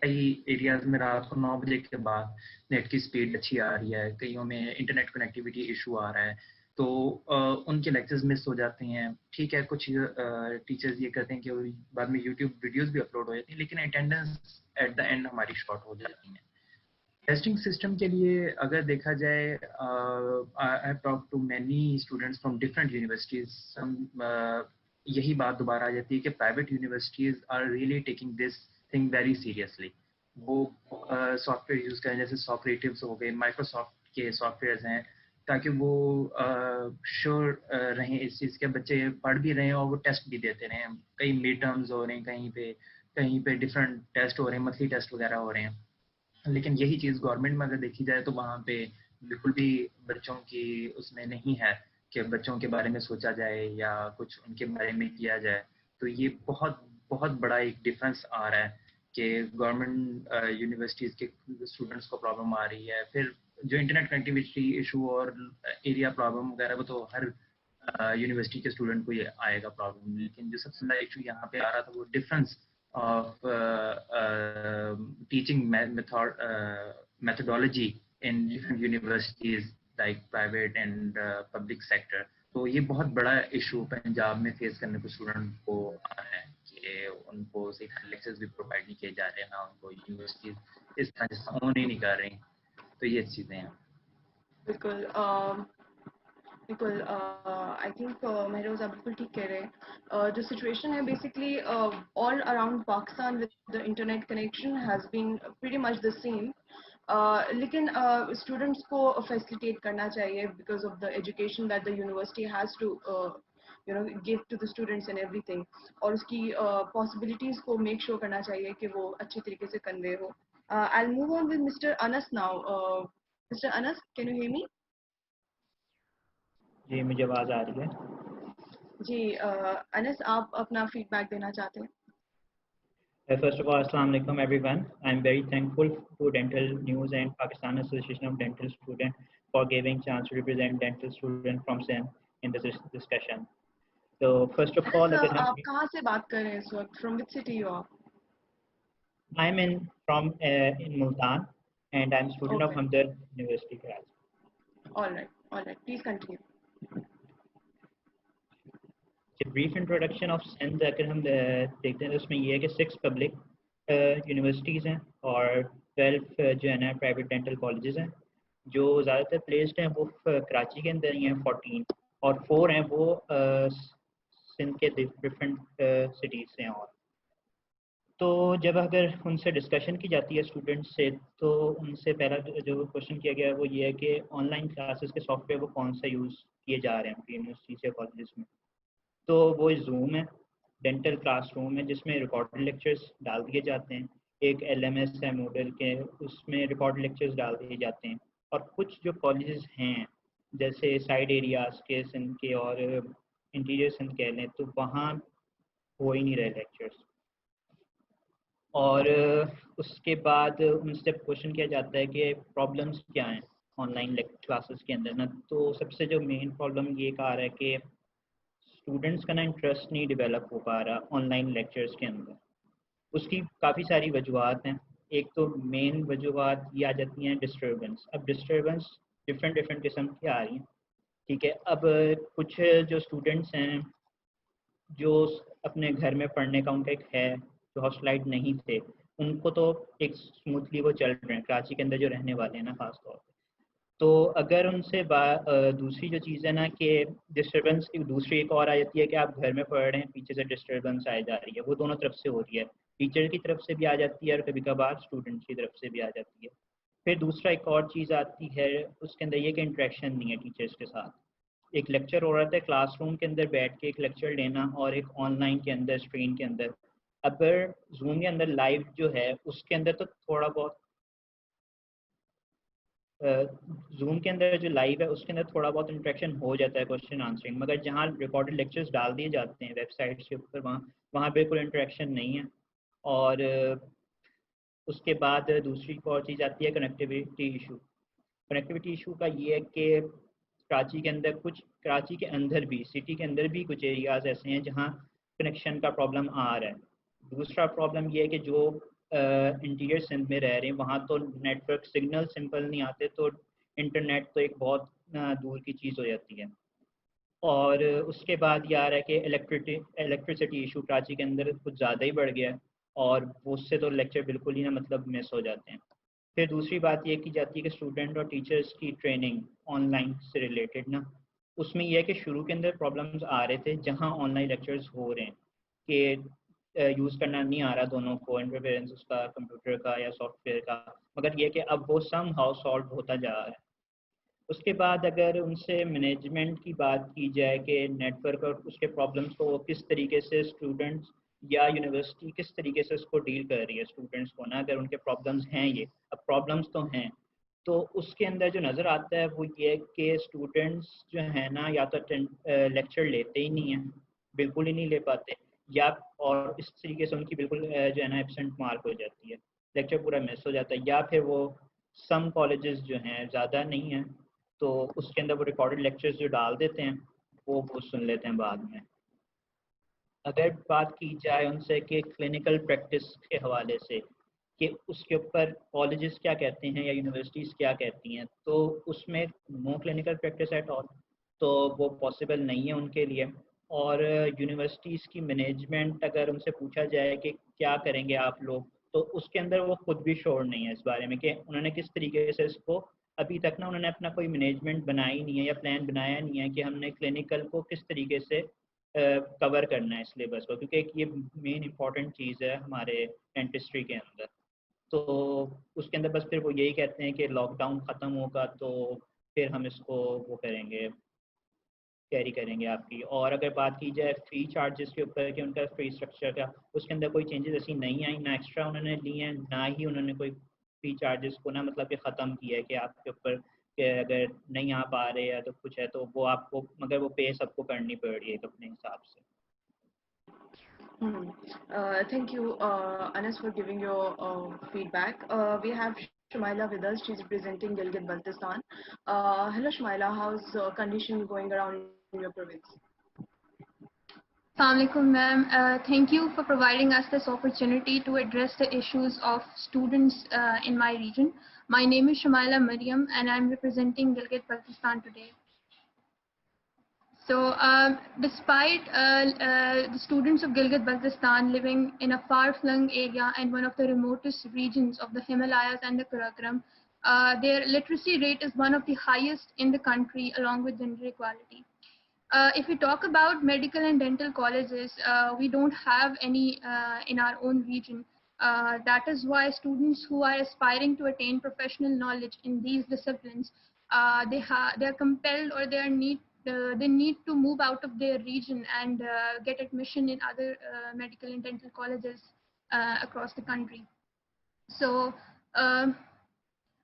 کئی ایریاز میں رات کو 9 بجے کے بعد نیٹ کی سپیڈ اچھی آ رہی ہے، کئیوں میں انٹرنیٹ کنیکٹیوٹی ایشو آ رہا ہے، تو ان کے لیکچرز مس ہو جاتے ہیں. ٹھیک ہے، کچھ ٹیچرز یہ کرتے ہیں کہ بعد میں یوٹیوب ویڈیوز بھی اپلوڈ ہو جاتی ہیں، لیکن اٹینڈنس ایٹ دا اینڈ ہماری شارٹ ہو جاتی ہیں. ٹیسٹنگ سسٹم کے لیے اگر دیکھا جائے، I have talk to many students from different universities. یہی بات دوبارہ آ جاتی ہے کہ private universities are really taking this thing very seriously. وہ سافٹ ویئر یوز کریں جیسے سافٹریٹیوس ہو گئے، مائکروسافٹ کے سافٹ ویئرز ہیں، تاکہ وہ شیور رہیں اس چیز کے بچے پڑھ بھی رہے ہیں اور وہ ٹیسٹ بھی دیتے رہیں. کئی مڈ ٹرمز ہو رہے ہیں، کہیں پہ ڈفرینٹ ٹیسٹ ہو رہے ہیں، منتھلی ٹیسٹ وغیرہ ہو رہے ہیں. لیکن یہی چیز گورنمنٹ میں اگر دیکھی جائے تو وہاں پہ بالکل بھی بچوں کی اس میں نہیں ہے کہ بچوں کے بارے میں سوچا جائے یا کچھ ان کے بارے میں کیا جائے. تو یہ بہت بہت بڑا ایک ڈفرینس آ رہا ہے کہ گورنمنٹ یونیورسٹیز کے اسٹوڈنٹس کو پرابلم آ رہی ہے. پھر جو انٹرنیٹ کنیکٹیویٹی ایشو اور ایریا پرابلم وغیرہ وہ تو ہر یونیورسٹی کے اسٹوڈنٹ کو یہ آئے گا پرابلم. لیکن جو سب سے بڑا ایشو یہاں پہ آ رہا تھا وہ difference of teaching methodology in different universities like private and public sector. تو یہ بہت بڑا ایشو پنجاب میں فیس کرنے کو اسٹوڈنٹ کو آ رہا ہے کہ ان کو صحیح لیکچرز بھی پرووائڈ نہیں کیے جا رہے ہیں، ان کو یونیورسٹیز اس طرح سے اون ہی نہیں کر رہی. تو یہ چیزیں ہیں. بالکل بالکل آئی تھنک مہروز آپ بالکل ٹھیک کہہ رہے ہیں. جو سچویشن ہے basically all around Pakistan with the internet connection has been pretty much the same. لیکن اسٹوڈنٹس کو فیسلیٹیٹ کرنا چاہیے because of the education that the university has to give to the students and ایوری تھنگ، اور اس کی پاسبلٹیز کو میک شور کرنا چاہیے کہ وہ اچھے طریقے سے کنوے ہو. I'll move on with Mr. Anas now. Mr. Anas, can you hear me? جی مجھے آواز آ رہی ہے. جی انس آپ اپنا فیڈ بیک دینا چاہتے ہیں. First of all, Assalamu alaikum everyone. I'm very thankful to Dental News and Pakistan Association of Dental Students for giving chance to represent dental students from SIN in this discussion. So first of all, آپ کہاں سے بات کر رہے ہیں اس وقت؟ From which city you are? I'm from Multan and I'm student of Hamdard University, Karachi. All right. Please continue. brief introduction of SIN اگر ہم دیکھتے ہیں اس میں یہ ہے کہ 6 پبلک یونیورسٹیز ہیں اور 12 جو ہے نا پرائیویٹ ڈینٹل کالجز ہیں. جو زیادہ تر پلیسڈ ہیں وہ کراچی کے اندر ہی ہیں 14، اور 4 ہیں وہ سندھ کے ڈفرینٹ سٹیز سے ہیں. اور تو جب اگر ان سے ڈسکشن کی جاتی ہے اسٹوڈنٹ سے تو ان سے پہلا جو کوشچن کیا گیا ہے وہ یہ ہے کہ آن لائن کلاسز کے سافٹ ویئر وہ کون سا یوز کیے جا رہے ہیں یونیورسٹیز یا کالجز میں. تو وہ زوم ہے، ڈینٹل کلاس روم ہے جس میں ریکارڈ لیکچرز ڈال دیے جاتے ہیں. ایک LMS ہے موڈل کے، اس میں ریکارڈ لیکچرز ڈال دیے جاتے ہیں. اور کچھ جو کالجز ہیں جیسے سائڈ ایریاز کے سندھ کے اور انٹیریئر سندھ کہہ لیں تو وہاں ہو ہی نہیں رہے لیکچرز. اور اس کے بعد ان سے کوشچن کیا جاتا ہے کہ پرابلمس کیا ہیں آن لائن کلاسز کے اندر نا. تو سب سے جو مین پرابلم یہ کہا رہا ہے کہ اسٹوڈنٹس کا نا انٹرسٹ نہیں ڈیولپ ہو پا رہا آن لائن لیکچرز کے اندر. اس کی کافی ساری وجوہات ہیں. ایک تو مین وجوہات یہ آ جاتی ہیں ڈسٹربنس. اب ڈسٹربنس ڈفرینٹ قسم کی آ رہی ہیں، ٹھیک ہے. اب کچھ جو اسٹوڈنٹس ہیں جو اپنے گھر میں پڑھنے کا ان کا ایک ہے جو ہاسٹلائٹ نہیں تھے، ان کو تو ایک اسموتھلی وہ چل رہے ہیں کراچی کے اندر جو رہنے والے ہیں نا خاص طور پہ. تو اگر ان سے دوسری جو چیز ہے نا کہ ڈسٹربنس دوسری ایک اور آ جاتی ہے کہ آپ گھر میں پڑھ رہے ہیں پیچھے سے ڈسٹربنس آئی جا رہی ہے. وہ دونوں طرف سے ہو رہی ہے، ٹیچر کی طرف سے بھی آ جاتی ہے اور کبھی کبھار اسٹوڈنٹ کی طرف سے بھی آ جاتی ہے. پھر دوسرا ایک اور چیز آتی ہے اس کے اندر یہ کہ انٹریکشن نہیں ہے ٹیچرس کے ساتھ. ایک لیکچر ہو رہا تھا کلاس روم کے اندر بیٹھ کے ایک لیکچر لینا اور ایک آن لائن کے اندر اسکرین کے اندر. اگر زوم کے اندر لائیو جو ہے اس کے اندر تو تھوڑا بہت زوم کے اندر جو لائیو ہے اس کے اندر تھوڑا بہت انٹریکشن ہو جاتا ہے کوشچن آنسرنگ، مگر جہاں ریکارڈڈ لیکچرز ڈال دیے جاتے ہیں ویب سائٹس کے اوپر وہاں بالکل انٹریکشن نہیں ہے. اور اس کے بعد دوسری ایک اور چیز آتی ہے کنیکٹیوٹی ایشو. کنیکٹیوٹی ایشو کا یہ ہے کہ کراچی کے اندر بھی سٹی کے اندر بھی کچھ ایریاز ایسے ہیں جہاں کنیکشن کا پرابلم آ رہا ہے. دوسرا پرابلم یہ ہے کہ جو انٹیریئر سندھ میں رہ رہے ہیں وہاں تو نیٹ ورک سگنل سمپل نہیں آتے، تو انٹرنیٹ تو ایک بہت دور کی چیز ہو جاتی ہے. اور اس کے بعد یہ آ رہا ہے کہ الیکٹریسٹی ایشو کراچی کے اندر کچھ زیادہ ہی بڑھ گیا ہے اور اس سے تو لیکچر بالکل ہی نا مطلب مس ہو جاتے ہیں. پھر دوسری بات یہ کی جاتی ہے کہ اسٹوڈنٹ اور ٹیچرس کی ٹریننگ آن لائن سے ریلیٹڈ نا، اس میں یہ ہے کہ شروع کے اندر پرابلمس آ رہے تھے جہاں آن لائن لیکچرز ہو رہے ہیں کہ یوز کرنا نہیں آ رہا دونوں کو، انٹرفیئرنس اس کا کمپیوٹر کا یا سافٹ ویئر کا، مگر یہ کہ اب وہ سم ہاؤ سالو ہوتا جا رہا ہے. اس کے بعد اگر ان سے مینجمنٹ کی بات کی جائے کہ نیٹ ورک اور اس کے پرابلمس کو کس طریقے سے اسٹوڈنٹس یا یونیورسٹی کس طریقے سے اس کو ڈیل کر رہی ہے اسٹوڈنٹس کو نا، اگر ان کے پرابلمس ہیں یہ اب پرابلمس تو ہیں، تو اس کے اندر جو نظر آتا ہے وہ یہ کہ اسٹوڈنٹس جو ہیں نا یا تو لیکچر لیتے ہی نہیں ہیں، بالکل ہی نہیں لے پاتے، یا اور اس طریقے سے ان کی بالکل جو ہے نا ایبسنٹ مارک ہو جاتی ہے، لیکچر پورا مس ہو جاتا ہے. یا پھر وہ سم کالجز جو ہیں زیادہ نہیں ہیں تو اس کے اندر وہ ریکارڈڈ لیکچرز جو ڈال دیتے ہیں وہ سن لیتے ہیں بعد میں. اگر بات کی جائے ان سے کہ کلینکل پریکٹس کے حوالے سے کہ اس کے اوپر کالجز کیا کہتے ہیں یا یونیورسٹیز کیا کہتی ہیں، تو اس میں نو کلینکل پریکٹس ایٹ آل، تو وہ پاسبل نہیں ہے ان کے لیے. اور یونیورسٹیز کی مینجمنٹ اگر ان سے پوچھا جائے کہ کیا کریں گے آپ لوگ، تو اس کے اندر وہ خود بھی شور نہیں ہے اس بارے میں کہ انہوں نے کس طریقے سے اس کو ابھی تک نا انہوں نے اپنا کوئی مینجمنٹ بنائی نہیں ہے یا پلان بنایا نہیں ہے کہ ہم نے کلینکل کو کس طریقے سے کور کرنا ہے سلیبس کو، کیونکہ ایک یہ مین امپورٹنٹ چیز ہے ہمارے ڈینٹسٹری کے اندر. تو اس کے اندر بس پھر وہ یہی کہتے ہیں کہ لاک ڈاؤن ختم ہوگا تو پھر ہم اس کو وہ کریں گے، کیری کریں گے آپ کی. اور اگر بات کی جائے فی چارجز کے اوپر کہ ان کا فی اسٹرکچر کا، اس کے اندر کوئی چینجز ایسی نہیں آئی، نہ ایکسٹرا انہوں نے لی ہیں، نہ ہی انہوں نے کوئی فی چارجز کو نا مطلب کہ ختم کیا ہے کہ آپ کے اوپر کہ اگر نہیں آپ آ رہے ہیں تو کچھ ہے تو وہ آپ کو مگر وہ پے سب کو کرنی پڑ رہی ہے اپنے حساب سے. Thank you, Anas, for giving your feedback. We have Shumaila with us. She's representing Gilgit-Baltistan. Hello, Shumaila. How's condition going around in your province? Assalamu alaikum, ma'am. Thank you for providing us this opportunity to address the issues of students in my region. My name is Shumaila Maryam, and I'm representing Gilgit-Baltistan today. So, despite the students of Gilgit-Baltistan living in a far-flung area and one of the remotest regions of the Himalayas and the Karakoram, their literacy rate is one of the highest in the country, along with gender equality. If we talk about medical and dental colleges, we don't have any in our own region. That is why students who are aspiring to attain professional knowledge in these disciplines, they are compelled or they need to move out of their region and get admission in other medical and dental colleges across the country. So,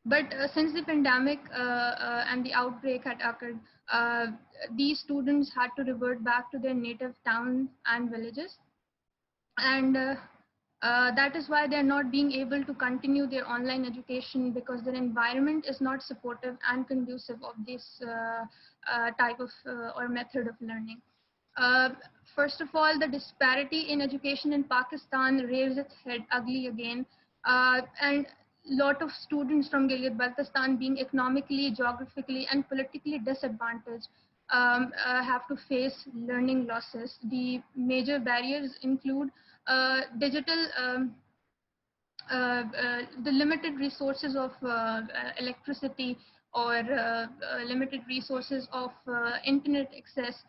but since the pandemic and the outbreak had occurred, these students had to revert back to their native towns and villages. And that is why they're not being able to continue their online education because their environment is not supportive and conducive of this type of or method of learning. First of all, the disparity in education in Pakistan rears its head ugly again. And lot of students from Gilgit-Baltistan, being economically, geographically, and politically disadvantaged, have to face learning losses. The major barriers include digital, the limited resources of electricity or limited resources of internet access,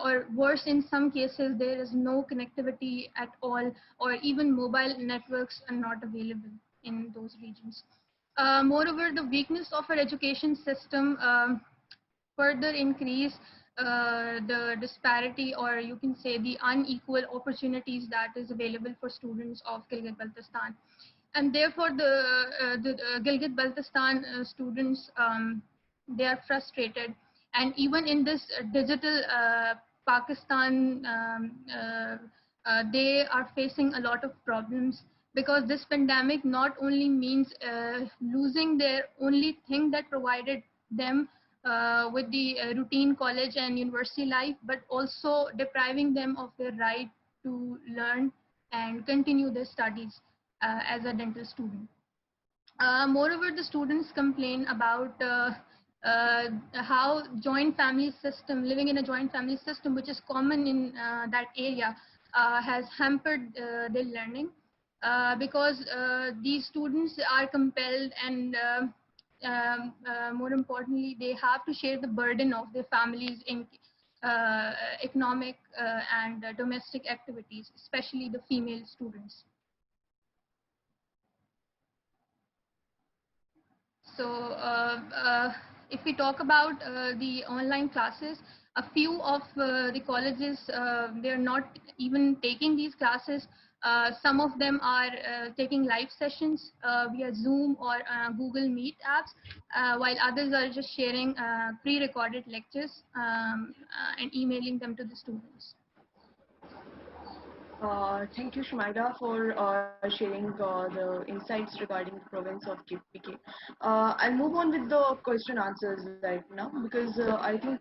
or worse, in some cases, there is no connectivity at all, or even mobile networks are not available in those regions. Moreover, the weakness of our education system further increase the disparity, or you can say the unequal opportunities that is available for students of Gilgit-Baltistan. And therefore, the Gilgit-Baltistan students, they are frustrated. And even in this digital Pakistan, they are facing a lot of problems, because this pandemic not only means losing their only thing that provided them with the routine college and university life, but also depriving them of their right to learn and continue their studies as a dental student. Moreover, the students complain about how joint family system, living in a joint family system, which is common in that area, has hampered their learning. Because these students are compelled and more importantly, they have to share the burden of their families in economic and domestic activities, especially the female students. So if we talk about the online classes, a few of the colleges, they're not even taking these classes. Some of them are taking live sessions via Zoom or Google Meet apps, while others are just sharing pre-recorded lectures and emailing them to the students. Thank you, Shumaida, for sharing the insights regarding the province of KPK. I'll move on with the question answers right now because I think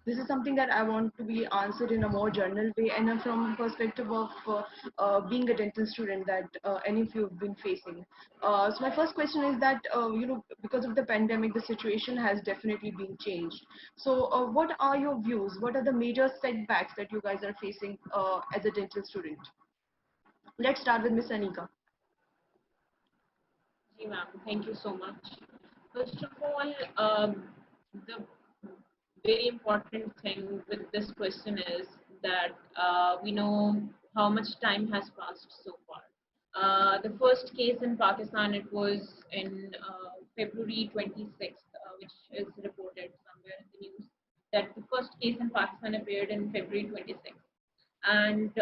this is something that I want to be answered in a more general way and from perspective of being a dental student that any of you have been facing. So my first question is that because of the pandemic, the situation has definitely been changed. So what are your views? What are the major setbacks that you guys are facing as a dental student? Let's start with Miss Anika. Ji ma'am, thank you so much. First of all, the very important thing with this question is that we know how much time has passed so far. The first case in Pakistan, it was in February 26th, which is reported somewhere in the news, that the first case in Pakistan appeared in February 26th. And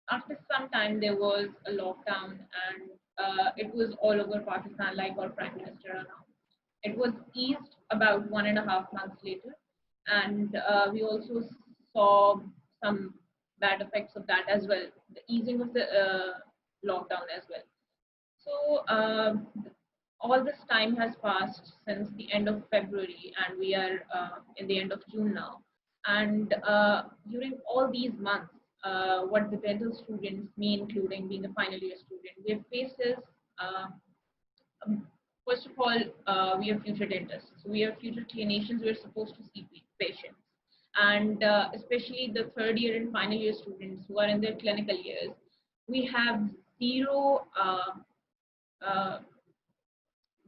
after some time, there was a lockdown, and it was all over Pakistan, like our Prime Minister announced. It was eased about 1.5 months later, and we also saw some bad effects of that as well, the easing of the lockdown as well. So all this time has passed since the end of February, and we are in the end of June now. And during all these months, what the dental students, me including being a final year student, we have faced is first of all, we are future dentists. So we are future clinicians. We're supposed to see patients. And especially the third year and final year students who are in their clinical years, we have zero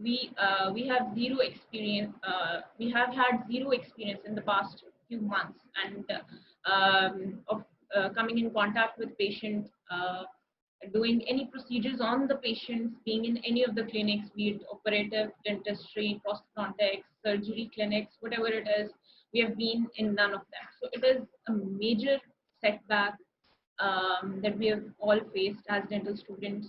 we have zero experience. We have had zero experience in the past few months and of coming in contact with patients, doing any procedures on the patients, being in any of the clinics, be it operative, dentistry, prosthodontics, surgery clinics, whatever it is, we have been in none of them. So it is a major setback that we have all faced as dental students,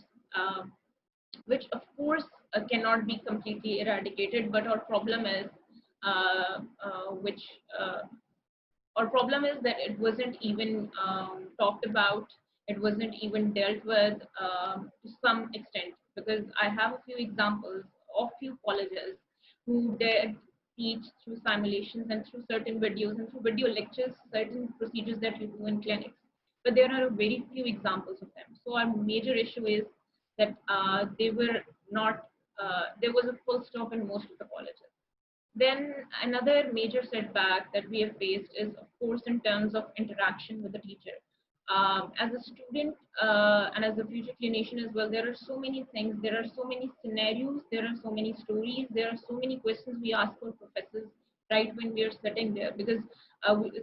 which of course cannot be completely eradicated, but our problem is our problem is that it wasn't even talked about, it wasn't even dealt with to some extent, because I have a few examples of few colleges who did teach through simulations and through certain videos and through video lectures certain procedures that you do in clinics, but there are very few examples of them. So our major issue is that they were not, there was a full stop in most of the colleges. Then another major setback that we have faced is, of course, in terms of interaction with the teacher. As a student and as a future clinician as well, there are so many things, there are so many scenarios, there are so many stories, there are so many questions we ask our professors right when we are sitting there, because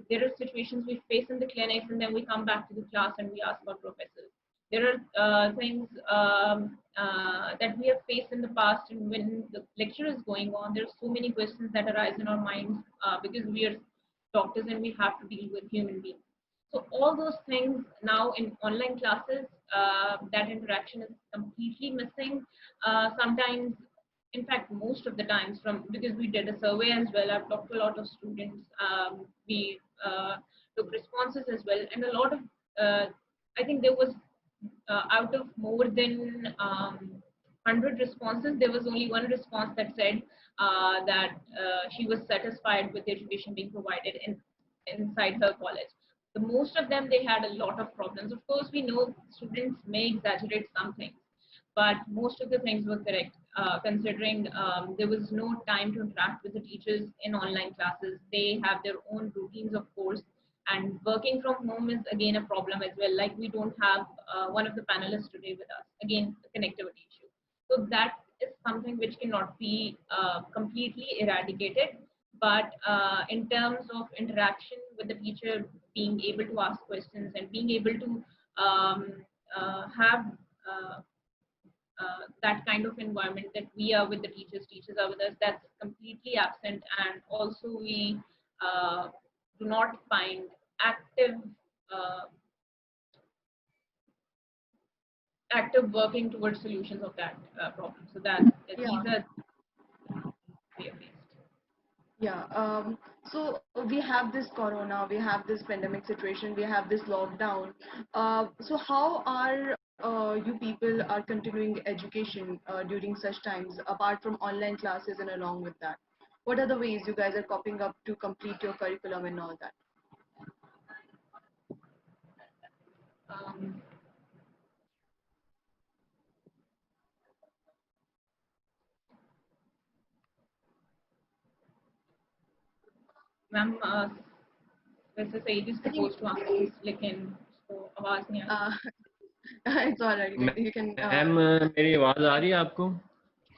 there are situations we face in the clinics and then we come back to the class and we ask our professors. There are things that we have faced in the past, and when the lecture is going on, there are so many questions that arise in our minds because we are doctors and we have to deal with human beings. So all those things now in online classes, that interaction is completely missing. Sometimes, in fact, most of the times, because we did a survey as well, I've talked to a lot of students, we took responses as well, and a lot of, I think there was out of more than 100 responses, there was only one response that said that she was satisfied with the education being provided inside her college. The most of them, they had a lot of problems. Of course, we know students may exaggerate some things, but most of the things were correct, considering there was no time to interact with the teachers in online classes. They have their own routines, of course, and working from home is again a problem as well. Like, we don't have one of the panelists today with us, again, the connectivity issue. So that is something which cannot be completely eradicated. But in terms of interaction with the teacher, being able to ask questions and being able to have that kind of environment that we are with the teachers are with us, that's completely absent. And also we do not find active working towards solutions of that problem. So that these are we have faced. Yeah. So we have this corona, we have this pandemic situation, we have this lockdown. So how are you people are continuing education during such times, apart from online classes and along with that? What are the ways you guys are coping up to complete your curriculum and all that? Um, ma'am वैसे Saeed is I think supposed to answer this लेकिन उसको आवाज नहीं आ रही. it's all right. You can. Ma'am मेरी आवाज़ आ रही है आपको?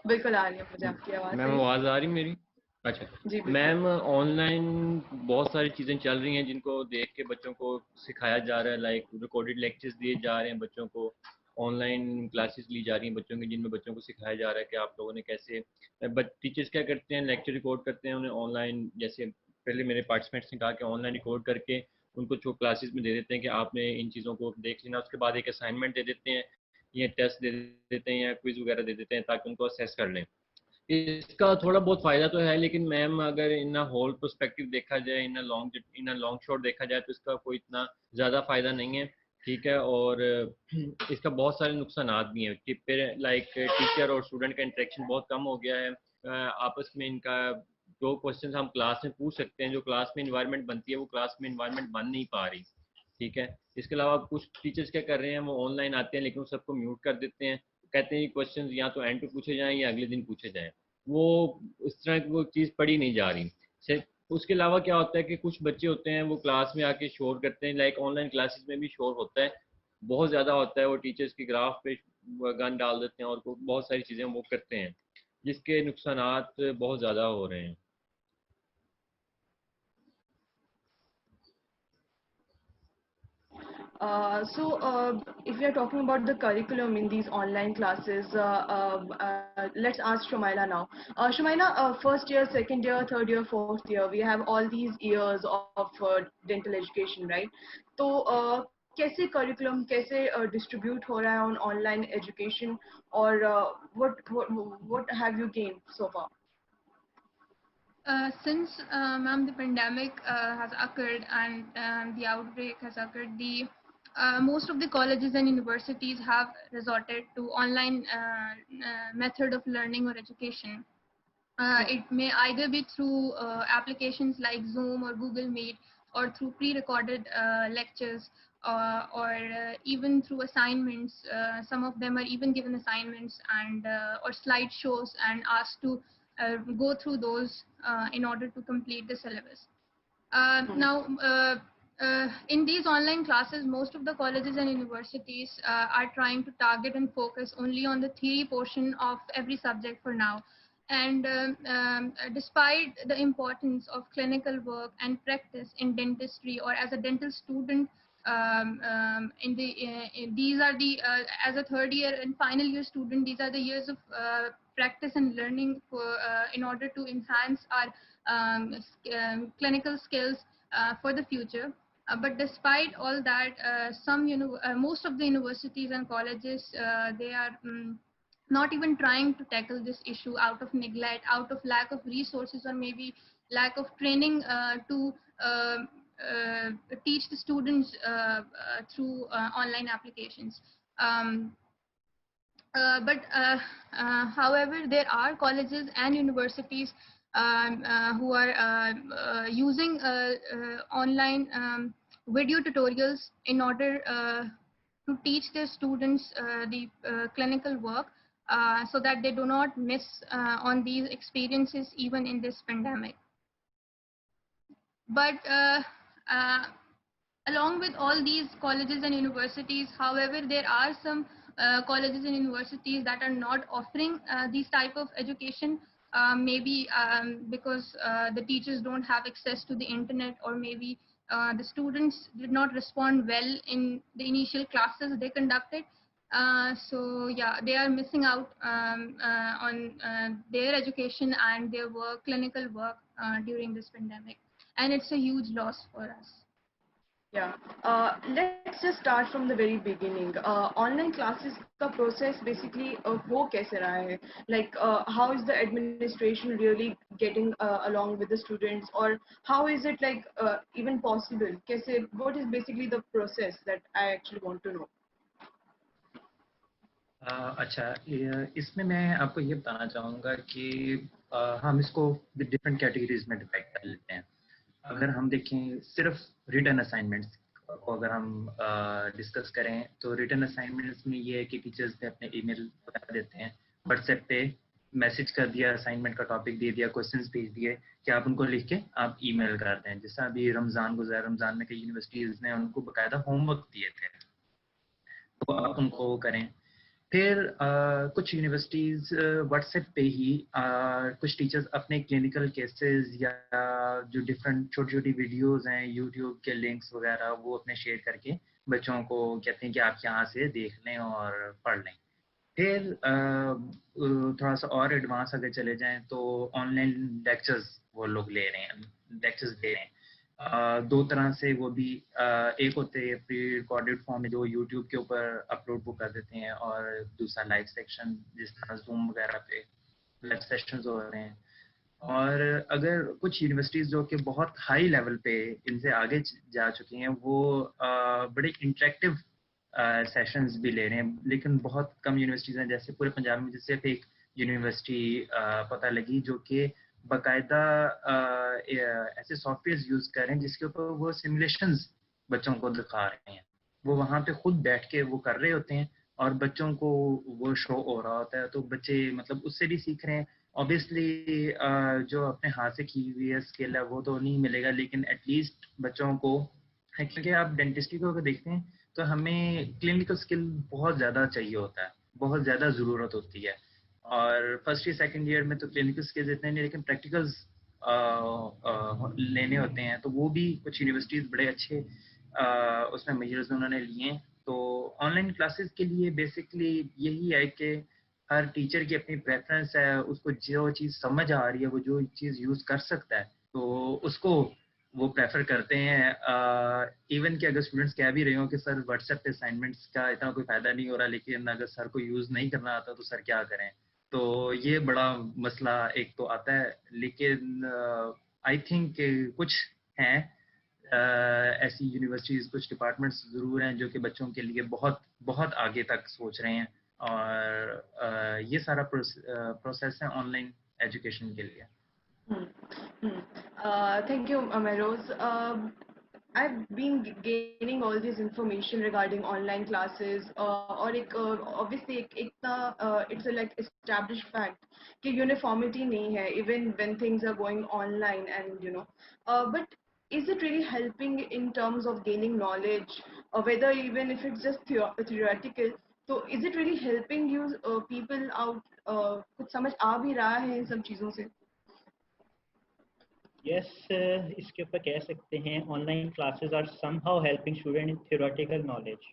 बिल्कुल आ रही है मुझे आपकी आवाज़. मैम आवाज़ आ रही मेरी? अच्छा जी बिल्कुल. मैम ऑनलाइन बहुत सारी चीज़ें चल रही हैं जिनको देख के बच्चों को सिखाया जा रहा है, लाइक रिकॉर्डेड लेक्चर्स दिए जा रहे हैं बच्चों को, ऑनलाइन क्लासेस ली जा रही हैं बच्चों की जिनमें बच्चों को सिखाया जा रहा है कि आप लोगों ने कैसे, टीचर्स क्या करते हैं लेक्चर रिकॉर्ड करते हैं उन्हें ऑनलाइन, जैसे पहले मेरे पार्टिसिपेंट्स ने कहा कि ऑनलाइन रिकॉर्ड करके उनको जो क्लासेस में दे देते हैं कि आपने इन चीज़ों को देख लेना, उसके बाद एक असाइनमेंट दे देते हैं या टेस्ट दे देते हैं या क्विज वगैरह दे देते हैं ताकि उनको असेस कर लें. इसका थोड़ा बहुत फ़ायदा तो है, लेकिन मैम अगर इन होल पर्सपेक्टिव देखा जाए, इन लॉन्ग शॉट देखा जाए तो इसका कोई इतना ज़्यादा फ़ायदा नहीं है. ठीक है, और इसका बहुत सारे नुकसानात भी हैं कि फिर लाइक टीचर और स्टूडेंट का इंटरेक्शन बहुत कम हो गया है. आपस में इनका जो क्वेश्चन हम क्लास में पूछ सकते हैं, जो क्लास में इन्वायरमेंट बनती है वो क्लास में इन्वायरमेंट बन नहीं पा रही. ठीक है, इसके अलावा कुछ टीचर्स क्या कर रहे हैं, वो ऑनलाइन आते हैं लेकिन वो सबको म्यूट कर देते हैं, कहते हैं ये क्वेश्चन या तो एंड पे पूछे जाएं या अगले दिन पूछे जाएं. वो इस तरह की वो चीज़ पढ़ी नहीं जा रही. सिर्फ उसके अलावा क्या होता है कि कुछ बच्चे होते हैं वो क्लास में आके शोर करते हैं, लाइक ऑनलाइन क्लासेस में भी शोर होता है, बहुत ज़्यादा होता है. वो टीचर्स की ग्राफ पे गन डाल देते हैं और बहुत सारी चीज़ें वो करते हैं जिसके नुकसानात बहुत ज़्यादा हो रहे हैं. If we are talking about the curriculum in these online classes, let's ask Shumaila now. Shumaila, first year, second year, third year, fourth year, we have all these years of dental education, right? So, कैसे curriculum कैसे distribute हो रहा है on online education, or what have you gained so far? Since ma'am, the pandemic has occurred and the outbreak has occurred, the most of the colleges and universities have resorted to online method of learning or education. It may either be through applications like Zoom or Google Meet, or through pre-recorded lectures, or even through assignments. Some of them are even given assignments and or slideshows and asked to go through those in order to complete the syllabus. Now, in these online classes, most of the colleges and universities are trying to target and focus only on the theory portion of every subject for now. And despite the importance of clinical work and practice in dentistry, or as a dental student, these are the as a third year and final year student, these are the years of practice and learning for in order to enhance our clinical skills for the future. But despite all that, most of the universities and colleges, they are not even trying to tackle this issue out of neglect, out of lack of resources, or maybe lack of training to teach the students through online applications. However, there are colleges and universities who are using online video tutorials in order to teach their students the clinical work, so that they do not miss on these experiences even in this pandemic. But along with all these colleges and universities, however, there are some colleges and universities that are not offering these type of education, maybe because the teachers don't have access to the internet, or maybe the students did not respond well in the initial classes they conducted. So yeah, they are missing out on their education and their work, clinical work, during this pandemic, and it's a huge loss for us. Yeah. Let's just start from the very beginning. Online classes का process basically वो कैसे रहा है? Like how is the administration really getting along with the students, or how is it like even possible? कैसे? What is basically the process that I actually want to know? अच्छा, इसमें मैं आपको ये बताना चाहूँगा कि हम इसको डिफरेंट कैटेगरीज में डिवाइड कर लेते हैं. अगर हम देखें सिर्फ रिटन असाइनमेंट्स को अगर हम डिस्कस करें तो रिटन असाइनमेंट्स में ये है कि टीचर्स ने अपने ईमेल बता देते हैं, व्हाट्सएप पे मैसेज कर दिया, असाइनमेंट का टॉपिक दे दिया, क्वेश्चंस भेज दिए कि आप उनको लिख के आप ईमेल कर दें. जैसा अभी रमज़ान गुजरा, रमज़ान में कई यूनिवर्सिटीज़ ने उनको बाकायदा होमवर्क दिए थे, तो आप उनको करें. फिर कुछ यूनिवर्सिटीज़ व्हाट्सएप पे ही कुछ टीचर्स अपने क्लिनिकल केसेस या जो डिफरेंट छोटी छोटी वीडियोस हैं, यूट्यूब के लिंक्स वगैरह, वो अपने शेयर करके बच्चों को कहते हैं कि आप यहाँ से देख लें और पढ़ लें. फिर थोड़ा सा और एडवांस अगर चले जाएं तो ऑनलाइन लेक्चर्स वो लोग ले रहे हैं, लेक्चर्स दे रहे हैं. दो तरह से वो भी, एक होते हैं प्री रिकॉर्डेड फॉर्म में जो यूट्यूब के ऊपर अपलोड वो कर देते हैं, और दूसरा लाइव सेक्शन जिस तरह जूम वगैरह पे लाइव सेशंस हो रहे हैं. और अगर कुछ यूनिवर्सिटीज़ जो कि बहुत हाई लेवल पे इनसे आगे जा चुकी हैं, वो बड़े इंटरेक्टिव सेशंस भी ले रहे हैं. लेकिन बहुत कम यूनिवर्सिटीज़ हैं, जैसे पूरे पंजाब में सिर्फ एक यूनिवर्सिटी पता लगी जो कि बाकायदा ऐसे सॉफ्टवेयर यूज़ कर रहे हैं जिसके ऊपर वो सिमुलेशंस बच्चों को दिखा रहे हैं. वो वहाँ पे खुद बैठ के वो कर रहे होते हैं और बच्चों को वो शो हो रहा होता है, तो बच्चे मतलब उससे भी सीख रहे हैं. ऑब्वियसली जो अपने हाथ से की हुई है स्किल है वो तो नहीं मिलेगा, लेकिन एटलीस्ट बच्चों को, क्योंकि आप डेंटिस्ट्री को अगर देखते हैं तो हमें क्लिनिकल स्किल बहुत ज़्यादा चाहिए होता है, बहुत ज़्यादा ज़रूरत होती है. और फर्स्ट ईयर सेकंड ईयर में तो क्लिनिकल स्किल्स इतने नहीं, लेकिन प्रैक्टिकल्स लेने होते हैं, तो वो भी कुछ यूनिवर्सिटीज़ बड़े अच्छे उसमें मेजर्स उन्होंने लिए हैं. तो ऑनलाइन क्लासेस के लिए बेसिकली यही है कि हर टीचर की अपनी प्रेफरेंस है, उसको जो चीज़ समझ आ रही है, वो जो चीज़ यूज़ कर सकता है तो उसको वो प्रेफर करते हैं. इवन कि अगर स्टूडेंट्स कह भी रहे हो कि सर व्हाट्सएप पे असाइनमेंट्स का इतना कोई फ़ायदा नहीं हो रहा, लेकिन अगर सर को यूज़ नहीं करना आता तो सर क्या करें. तो ये बड़ा मसला एक तो आता है. लेकिन आई थिंक कुछ हैं ऐसी यूनिवर्सिटीज़, कुछ डिपार्टमेंट्स ज़रूर हैं जो कि बच्चों के लिए बहुत बहुत आगे तक सोच रहे हैं, और ये सारा प्रोसेस है ऑनलाइन एजुकेशन के लिए. Thank you, Meroz. I've been gaining all this information regarding online classes, और एक obviously एक it's a like established fact कि uniformity नहीं है even when things are going online, and but is it really helping in terms of gaining knowledge, or whether even if it's just theoretical, so is it really helping you people out, कुछ समझ आ भी रहा है इन सब चीज़ों से? Yes, इसके ऊपर कह सकते हैं online classes are somehow helping student in theoretical knowledge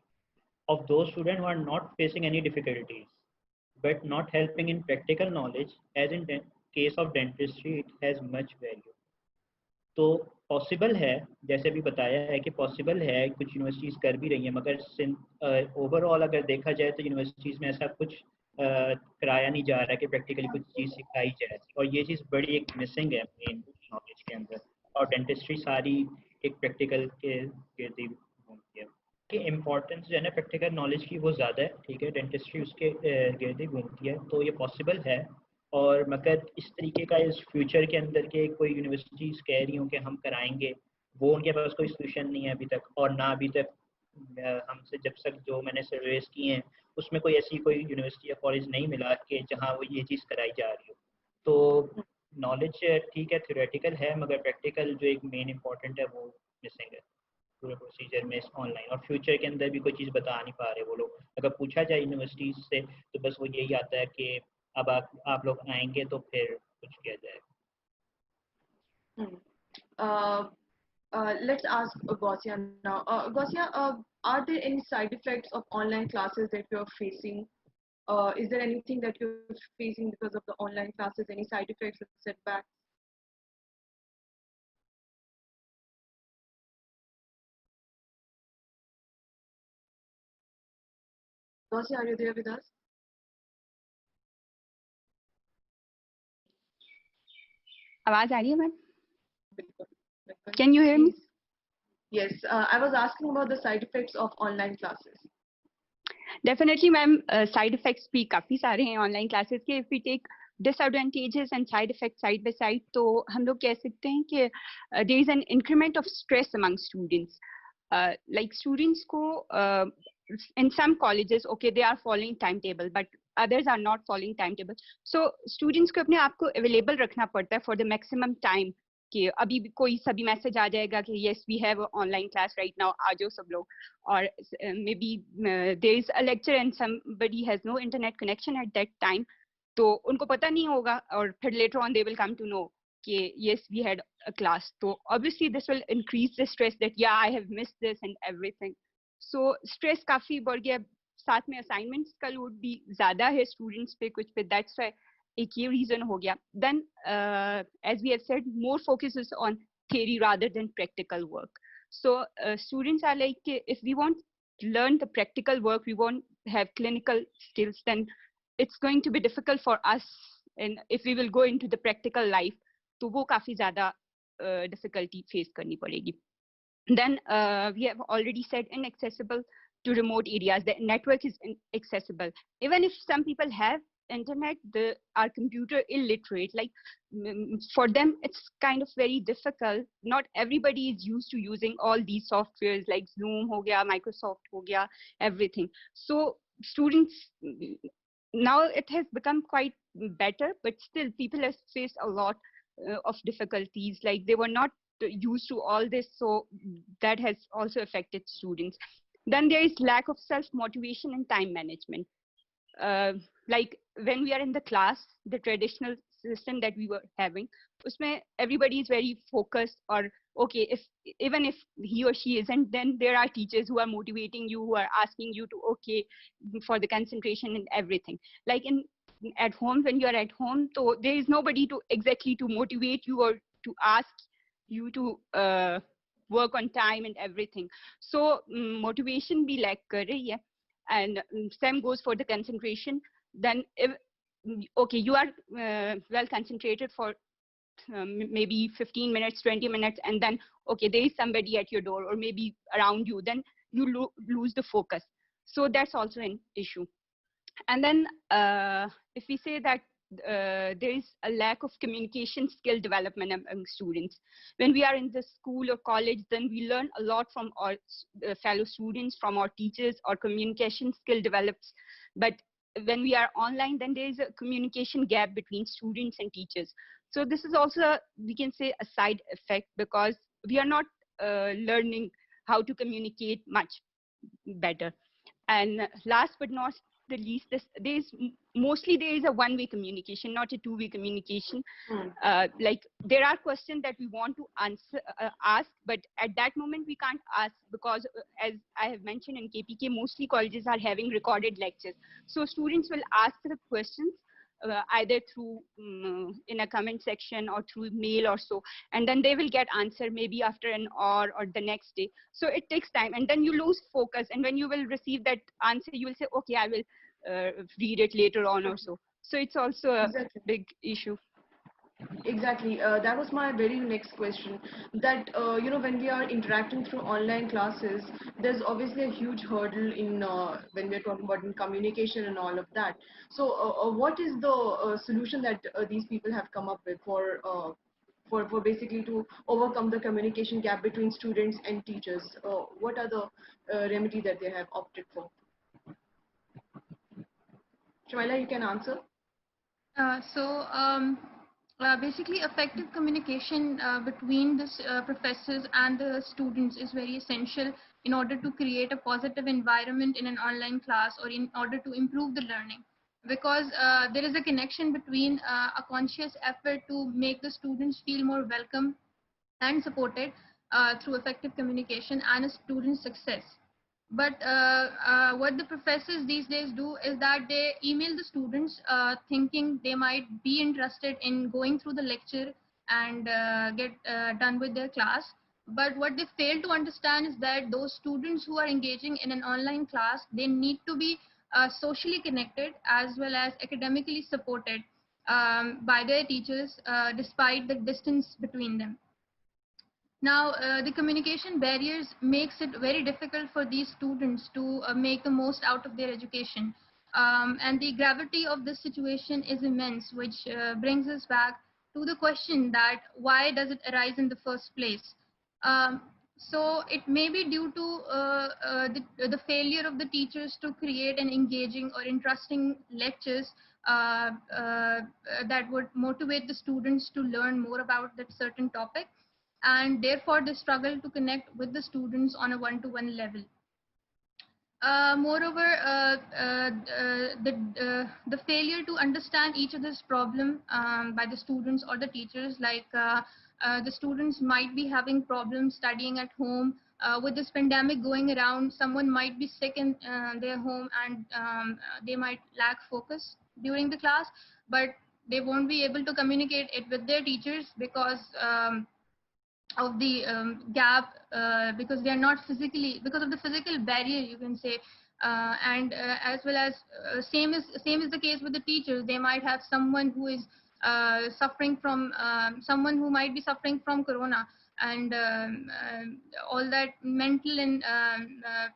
of those students who are not facing any difficulties, but not helping in practical knowledge. As in case of dentistry, it has much value. तो possible है, जैसे भी बताया है कि possible है, कुछ universities कर भी रही हैं, मगर ओवरऑल अगर देखा जाए तो यूनिवर्सिटीज़ में ऐसा कुछ कराया नहीं जा रहा है कि प्रैक्टिकली कुछ चीज़ सिखाई जाए, और ये चीज़ बड़ी एक मिसिंग है मेन नॉलेज के अंदर. और डेंटिस्ट्री सारी एक प्रैक्टिकल के गिर्द ही घूमती है कि इम्पोर्टेंस जो है ना प्रैक्टिकल नॉलेज की वो ज़्यादा है. ठीक है, डेंटिस्ट्री उसके गिर्द ही घूमती है, तो ये पॉसिबल है. और मगर इस तरीके का इस फ्यूचर के अंदर के कोई यूनिवर्सिटीज़ कह रही हूँ कि हम कराएंगे, वो उनके पास कोई सोल्यूशन नहीं है अभी तक. और ना अभी तक हमसे जब तक जो मैंने सर्वेस किए हैं उसमें कोई ऐसी कोई यूनिवर्सिटी या कॉलेज नहीं मिला कि जहाँ वो ये चीज़ कराई जा रही हो. तो नॉलेज ठीक है, थ्योरेटिकल है, मगर प्रैक्टिकल जो एक मेन इम्पॉर्टेंट है वो मिसिंग है पूरे प्रोसीजर में ऑनलाइन. और फ्यूचर के अंदर भी कोई चीज़ बता नहीं पा रहे वो लोग. अगर पूछा जाए यूनिवर्सिटीज़ से तो बस वो यही आता है कि अब आप लोग आएंगे तो फिर कुछ किया जाएगा. Let's ask Gausia now. Gausia, are there any side effects of online classes that you're facing? Is there anything that you're facing because of the online classes? Any side effects or setbacks? Firdausi, are you there with us? आवाज आ रही है ma'am? बिल्कुल, बिल्कुल. Can you hear me? Please. Yes, I was asking about the side effects of online classes. Definitely ma'am, side effects भी काफी सारे हैं online classes के. If we take disadvantages and side effects side by side, तो हम लोग कह सकते हैं कि there is an increment of stress among students. Like students को in some colleges, okay, they are following timetable, but others are not following timetable. So students को अपने आप को available रखना पड़ता है for the maximum time. कि अभी भी कोई सभी मैसेज आ जाएगा कि yes we have an online class right now, आ जाओ सब लोग. और maybe there is a lecture and somebody has no internet connection at that time, तो उनको पता नहीं होगा, और फिर later on they will come to know कि yes we had a class. तो obviously this will increase the stress that yeah I have missed this and everything. So stress काफी बढ़ गया. साथ में assignments का load भी ज़्यादा है students पे कुछ पे. That's why एक ये reason हो गया. Then as we have said, more focus is on theory rather than practical work. So students are like, if we want to learn the practical work, we want to have clinical skills, then it's going to be difficult for us. And if we will go into the practical life, तो वो काफी ज़्यादा difficulty face करनी पड़ेगी. Then we have already said inaccessible to remote areas. The network is inaccessible. Even if some people have internet, our computer illiterate, like for them it's kind of very difficult. Not everybody is used to using all these softwares like Zoom ho gaya, Microsoft ho gaya, everything. So students, now it has become quite better, but still people have faced a lot of difficulties. Like they were not used to all this, so that has also affected students. Then there is lack of self-motivation and time management. Like when we are in the class, the traditional system that we were having, usme everybody is very focused, or okay, even if he or she isn't, then there are teachers who are motivating you, who are asking you to okay for the concentration and everything. Like at home, when you are at home, so there is nobody to exactly to motivate you or to ask you to work on time and everything. So motivation bhi lack kar rahi hai. And same goes for the concentration. Then if okay, you are well concentrated for maybe 15 minutes, 20 minutes, and then okay, there is somebody at your door or maybe around you, then you lose the focus. So that's also an issue. And then if we say that there is a lack of communication skill development among students. When we are in the school or college, then we learn a lot from our fellow students, from our teachers. Our communication skill develops. But when we are online, then there is a communication gap between students and teachers. So this is also, we can say, a side effect, because we are not learning how to communicate much better. And last but not the least, there is a one-way communication, not a two-way communication. Like there are questions that we want to answer, ask, but at that moment we can't ask, because as I have mentioned in KPK, mostly colleges are having recorded lectures. So students will ask the questions either through in a comment section or through mail or so, and then they will get answer maybe after an hour or the next day. So it takes time, and then you lose focus, and when you will receive that answer, you will say, okay, I will read it later on or so. So it's also a big issue. Exactly. That was my very next question. That when we are interacting through online classes, there's obviously a huge hurdle in when we're talking about in communication and all of that. So, what is the solution that these people have come up with for basically to overcome the communication gap between students and teachers? What are the remedy that they have opted for? Shmaila, you can answer. Basically, effective communication between the professors and the students is very essential in order to create a positive environment in an online class, or in order to improve the learning. Because there is a connection between a conscious effort to make the students feel more welcome and supported through effective communication and a student's success. But what the professors these days do is that they email the students thinking they might be interested in going through the lecture and get done with their class. But what they fail to understand is that those students who are engaging in an online class, they need to be socially connected as well as academically supported by their teachers despite the distance between them. Now, the communication barriers makes it very difficult for these students to make the most out of their education. And the gravity of this situation is immense, which brings us back to the question that why does it arise in the first place? So it may be due to the failure of the teachers to create an engaging or interesting lectures that would motivate the students to learn more about that certain topic, and therefore they struggle to connect with the students on a one-to-one level. Moreover, the failure to understand each other's problem by the students or the teachers, like the students might be having problems studying at home. With this pandemic going around, someone might be sick in their home, and they might lack focus during the class, but they won't be able to communicate it with their teachers because of the gap, because they are not physically, because of the physical barrier, you can say, and as well as same is the case with the teachers. They might have someone who is suffering from someone who might be suffering from corona, and all that mental and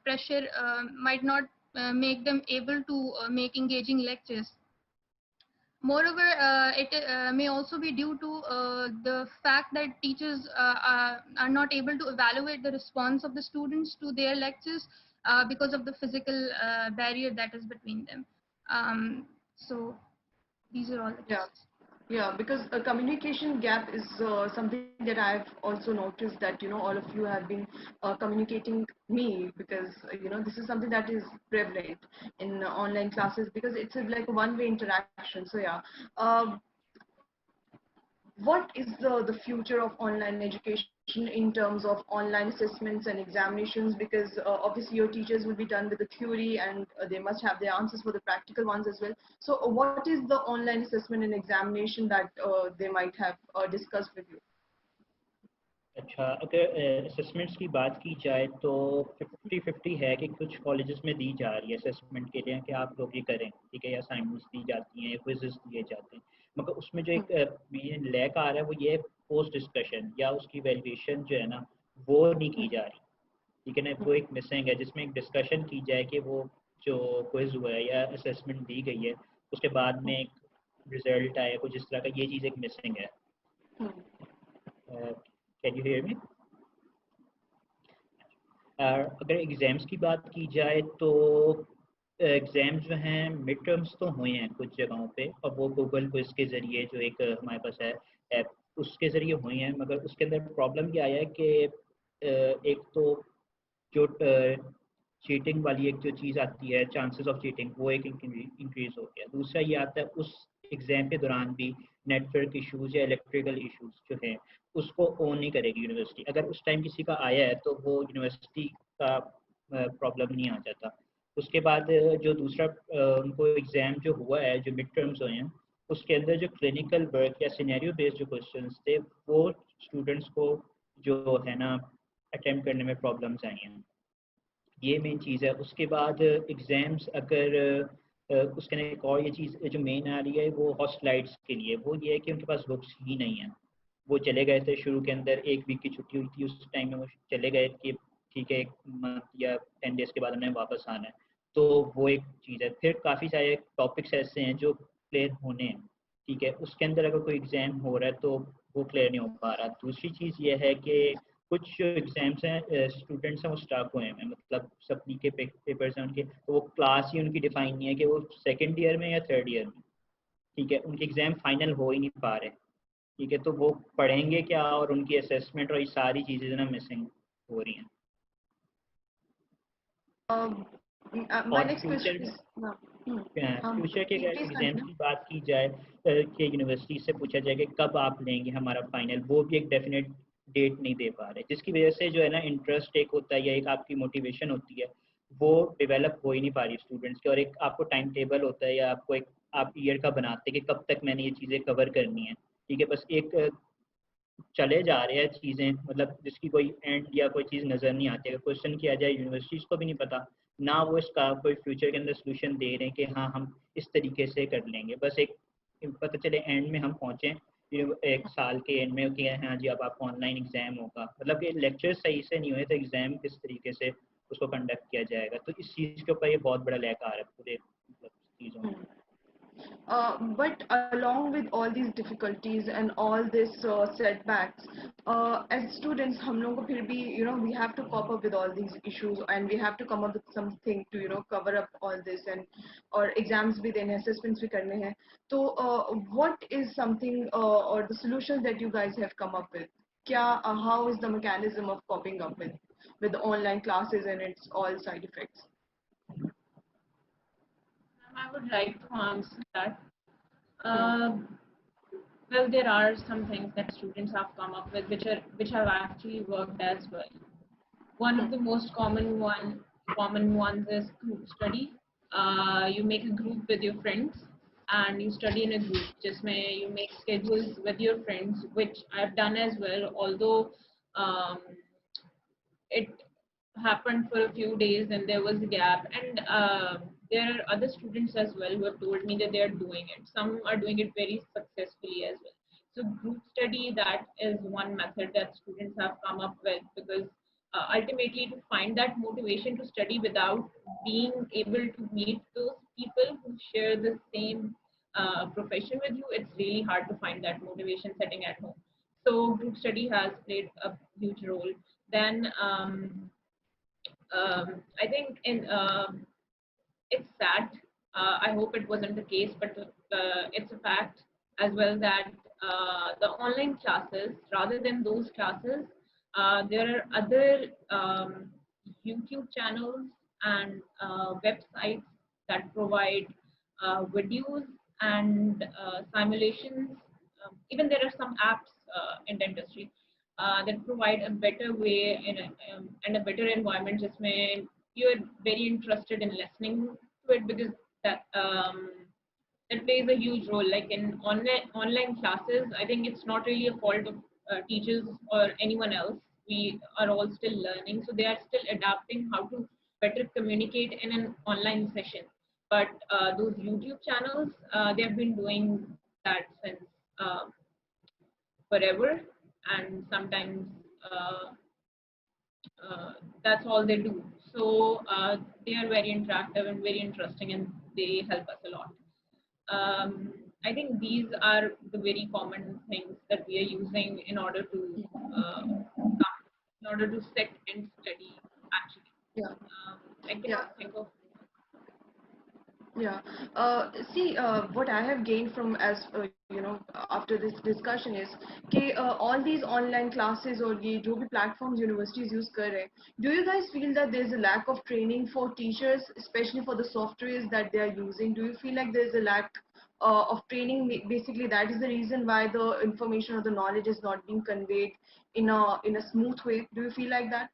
pressure might not make them able to make engaging lectures. Moreover, it may also be due to the fact that teachers are not able to evaluate the response of the students to their lectures because of the physical barrier that is between them. So these are all the cases. Yeah, because a communication gap is something that I've also noticed, that all of you have been communicating me, because this is something that is prevalent in online classes, because it's like a one-way interaction. So yeah, what is the future of online education in terms of online assessments and examinations? Because obviously your teachers will be done with the theory, and they must have the answers for the practical ones as well. So what is the online assessment and examination that they might have discussed with you? अच्छा, अगर assessments की बात की जाए तो 50-50 है कि कुछ कॉलेजेस में दी जा रही है असेसमेंट के लिए कि आप लोग ये करें, ठीक है, या असाइनमेंट्स दी जाती हैं, क्विजेस दिए जाते हैं, मगर उसमें जो एक लैक आ रहा है वो ये पोस्ट डिस्कशन या उसकी वैल्यूएशन जो है ना वो नहीं की जा रही, ठीक है ना, वो एक मिसिंग है जिसमें एक डिस्कशन की जाए कि वो जो क्विज हुआ है या असेसमेंट दी गई है उसके बाद में एक रिजल्ट आया कुछ इस तरह का, ये चीज़ एक मिसिंग है. Can you hear me? अगर एग्ज़ाम्स की बात की जाए तो एग्ज़ाम्स जो हैं मिड टर्म्स तो हुए हैं कुछ जगहों पे, और वो गूगल क्विज के ज़रिए जो एक हमारे पास है ऐप उसके ज़रिए हुई हैं, मगर उसके अंदर प्रॉब्लम क्या आया है कि एक तो जो चीटिंग वाली एक जो चीज़ आती है, चांसेस ऑफ चीटिंग, वो एक इंक्रीज़ हो गया. दूसरा ये आता है उस एग्ज़ाम के दौरान भी नेटवर्क इश्यूज़ या इलेक्ट्रिकल इश्यूज़ जो हैं उसको ऑन नहीं करेगी यूनिवर्सिटी. अगर उस टाइम किसी का आया है तो वो यूनिवर्सिटी का प्रॉब्लम नहीं आ जाता. उसके बाद जो दूसरा उनको एग्ज़ाम जो हुआ है, जो मिड टर्म्स हुए हैं, उसके अंदर जो क्लिनिकल वर्क या सिनेरियो बेस्ड जो क्वेश्चंस थे वो स्टूडेंट्स को जो है ना अटेम्प्ट करने में प्रॉब्लम्स आई हैं. ये मेन चीज़ है. उसके बाद एग्ज़ाम्स अगर उसके अंदर एक और ये चीज़ जो मेन आ रही है वो हॉस्टलाइट्स के लिए, वो ये है कि उनके पास बुक्स ही नहीं हैं. वो चले गए थे शुरू के अंदर, एक वीक की छुट्टी हुई थी, उस टाइम में वो चले गए कि ठीक है 1 मंथ या 10 डेज़ के बाद उन्हें वापस आना है, तो वो एक चीज़ है. फिर काफ़ी सारे टॉपिक्स ऐसे हैं जो क्लियर होने हैं, ठीक है, उसके अंदर अगर कोई एग्ज़ाम हो रहा है तो वो क्लियर नहीं हो पा रहा. दूसरी चीज़ ये है कि कुछ जो एग्ज़ाम्स हैं स्टूडेंट्स हैं वो स्टक हुए हैं, मतलब सप्ली के पेपर्स हैं उनके, तो वो क्लास ही उनकी डिफाइन नहीं है कि वो सेकेंड ईयर में या थर्ड ईयर में, ठीक है, उनके एग्ज़ाम फाइनल हो ही नहीं पा रहे, ठीक है, तो वो पढ़ेंगे क्या, और उनकी असेसमेंट और ये सारी चीज़ें ना मिसिंग हो रही हैं. My next question is future के एग्जाम्स की बात की जाए कि यूनिवर्सिटी से पूछा जाए कि कब आप लेंगे हमारा फाइनल, वो भी एक डेफिनेट डेट नहीं दे पा रहे, जिसकी वजह से जो है ना इंटरेस्ट एक होता है या एक आपकी मोटिवेशन होती है वो डेवलप हो ही नहीं पा रही स्टूडेंट्स की, और एक आपको टाइम टेबल होता है या आपको एक आप ईयर का बनाते हैं कि कब तक मैंने ये चीज़ें कवर करनी है, ठीक है, बस एक चले जा रहे हैं चीज़ें, मतलब जिसकी कोई एंड या कोई चीज़ नज़र नहीं आती. अगर क्वेश्चन किया जाए यूनिवर्सिटीज़ को भी नहीं पता ना वो इसका कोई फ्यूचर के अंदर सोल्यूशन दे रहे हैं कि हाँ हम इस तरीके से कर लेंगे, बस एक पता चले एंड में हम पहुँचें एक साल के एंड में कि हाँ जी अब आपको ऑनलाइन एग्जाम होगा, मतलब कि लेक्चर सही से नहीं हुए तो एग्जाम किस तरीके से उसको कंडक्ट किया जाएगा। तो इस चीज़ के ऊपर ये बहुत बड़ा लैक आ रहा है पूरे मतलब चीज़ों में। But along with all these difficulties and all this setbacks, as students, हम लोगों को फिर भी, we have to cope up with all these issues and we have to come up with something to, cover up all this, and or exams भी देने हैं, assessments भी करने हैं. So, what is something or the solutions that you guys have come up with? How is the mechanism of coping up with the online classes and its all side effects? I would like to answer that. Well, there are some things that students have come up with which have actually worked as well. One of the most common ones is group study. You make a group with your friends and you study in a group. You make schedules with your friends, which I've done as well, although it happened for a few days and there was a gap, and there are other students as well who have told me that they are doing it. Some are doing it very successfully as well. So group study, that is one method that students have come up with, because ultimately to find that motivation to study without being able to meet those people who share the same profession with you, it's really hard to find that motivation sitting at home. So group study has played a huge role. Then I think it's sad. I hope it wasn't the case, but it's a fact as well that the online classes, rather than those classes, there are other YouTube channels and websites that provide videos and simulations. Even there are some apps in the industry that provide a better way and a better environment. Just may you're very interested in listening to it, because that that plays a huge role. Like in online classes, I think it's not really a fault of teachers or anyone else. We are all still learning, so they are still adapting how to better communicate in an online session. But those YouTube channels, they have been doing that since forever, and sometimes that's all they do. So they are very interactive and very interesting, and they help us a lot. I think these are the very common things that we are using in order to sit and study. Actually, Yeah. I cannot think of. Yeah. See, what I have gained from after this discussion is कि all these online classes or ये जो भी platforms universities use कर रहे हैं, do you guys feel that there is a lack of training for teachers, especially for the softwares that they are using? Do you feel like there is a lack of training? Basically, that is the reason why the information or the knowledge is not being conveyed in a smooth way. Do you feel like that?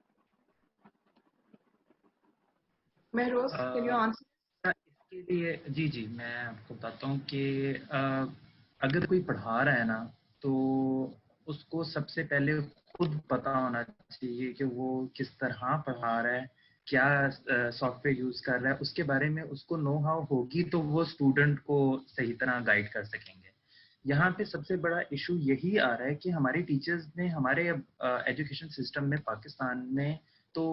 Mehroz, can you answer? इसके लिए जी मैं आपको बताता हूँ कि अगर कोई पढ़ा रहा है ना, तो उसको सबसे पहले खुद पता होना चाहिए कि वो किस तरह पढ़ा रहा है, क्या सॉफ्टवेयर यूज कर रहा है, उसके बारे में उसको नो हाउ होगी तो वो स्टूडेंट को सही तरह गाइड कर सकेंगे. यहाँ पे सबसे बड़ा इशू यही आ रहा है कि हमारे टीचर्स ने हमारे एजुकेशन सिस्टम में पाकिस्तान में तो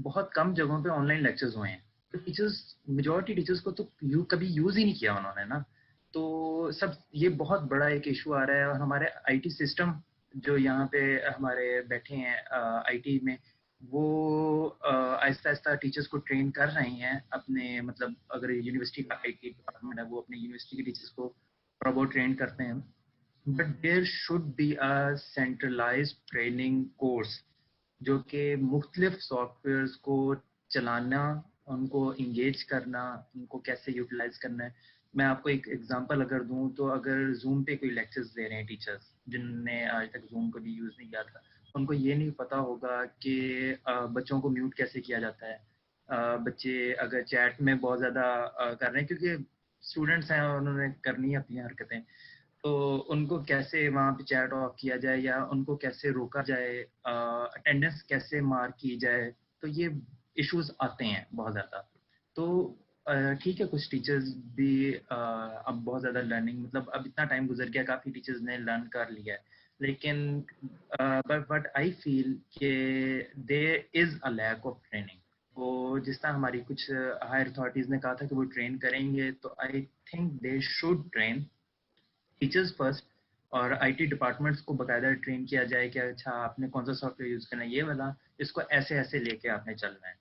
बहुत कम जगहों पे ऑनलाइन लेक्चर्स हुए हैं. तो टीचर्स, मेजॉरिटी टीचर्स को तो कभी यूज ही नहीं किया उन्होंने ना. तो सब ये बहुत बड़ा एक इशू आ रहा है. और हमारे आईटी सिस्टम जो यहाँ पे हमारे बैठे हैं आईटी में, वो आहिस्ता आहिस्ता टीचर्स को ट्रेन कर रहे हैं अपने, मतलब अगर यूनिवर्सिटी का आईटी डिपार्टमेंट है वो अपने यूनिवर्सिटी के टीचर्स को थोड़ा बहुत ट्रेन करते हैं. But there should be a centralized training course जो कि मुख्तलिफ सॉफ्टवेयर्स को चलाना, उनको इंगेज करना, उनको कैसे यूटिलाइज करना है. मैं आपको एक एग्जांपल अगर दूं तो अगर जूम पे कोई लेक्चर्स दे रहे हैं टीचर्स जिनने आज तक जूम कभी यूज़ नहीं किया था, उनको ये नहीं पता होगा कि बच्चों को म्यूट कैसे किया जाता है. बच्चे अगर चैट में बहुत ज़्यादा कर रहे हैं, क्योंकि स्टूडेंट्स हैं उन्होंने करनी है अपनी हरकतें, तो उनको कैसे वहाँ पे चैट ऑफ किया जाए या उनको कैसे रोका जाए, अटेंडेंस कैसे मार्क की जाए. तो ये इश्यूज आते हैं बहुत ज़्यादा. تو ٹھیک ہے کچھ ٹیچرز بھی اب بہت زیادہ لرننگ مطلب اب اتنا ٹائم گزر گیا کافی ٹیچرز نے لرن کر لیا ہے لیکن بٹ آئی فیل کہ دیر از اے لیک آف ٹریننگ. وہ جس طرح ہماری کچھ ہائر اتھارٹیز نے کہا تھا کہ وہ ٹرین کریں گے تو I think they should train teachers first اور آئی ٹی ڈپارٹمنٹس کو باقاعدہ ٹرین کیا جائے کہ اچھا آپ نے کون سا سافٹ ویئر یوز کرنا ہے یہ والا اس کو ایسے ایسے لے کے آپ نے چلنا ہے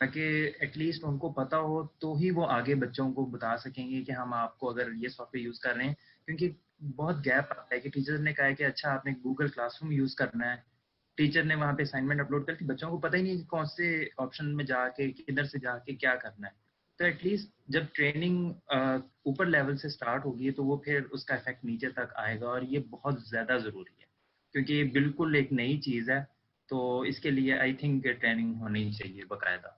تاکہ ایٹ لیسٹ ان کو پتا ہو تو ہی وہ آگے بچوں کو بتا سکیں گے کہ ہم آپ کو اگر یہ سافٹ ویئر یوز کر رہے ہیں کیونکہ بہت گیپ آتا ہے کہ ٹیچر نے کہا ہے کہ اچھا آپ نے گوگل کلاس روم یوز کرنا ہے ٹیچر نے وہاں پہ اسائنمنٹ اپلوڈ کر کے بچوں کو پتہ ہی نہیں کہ کون سے آپشن میں جا کے کدھر سے جا کے کیا کرنا ہے تو ایٹ لیسٹ جب ٹریننگ اوپر لیول سے سٹارٹ ہوگی تو وہ پھر اس کا افیکٹ نیچے تک آئے گا اور یہ بہت زیادہ ضروری ہے کیونکہ یہ بالکل ایک نئی چیز ہے تو اس کے لیے آئی تھنک ٹریننگ ہونی چاہیے باقاعدہ.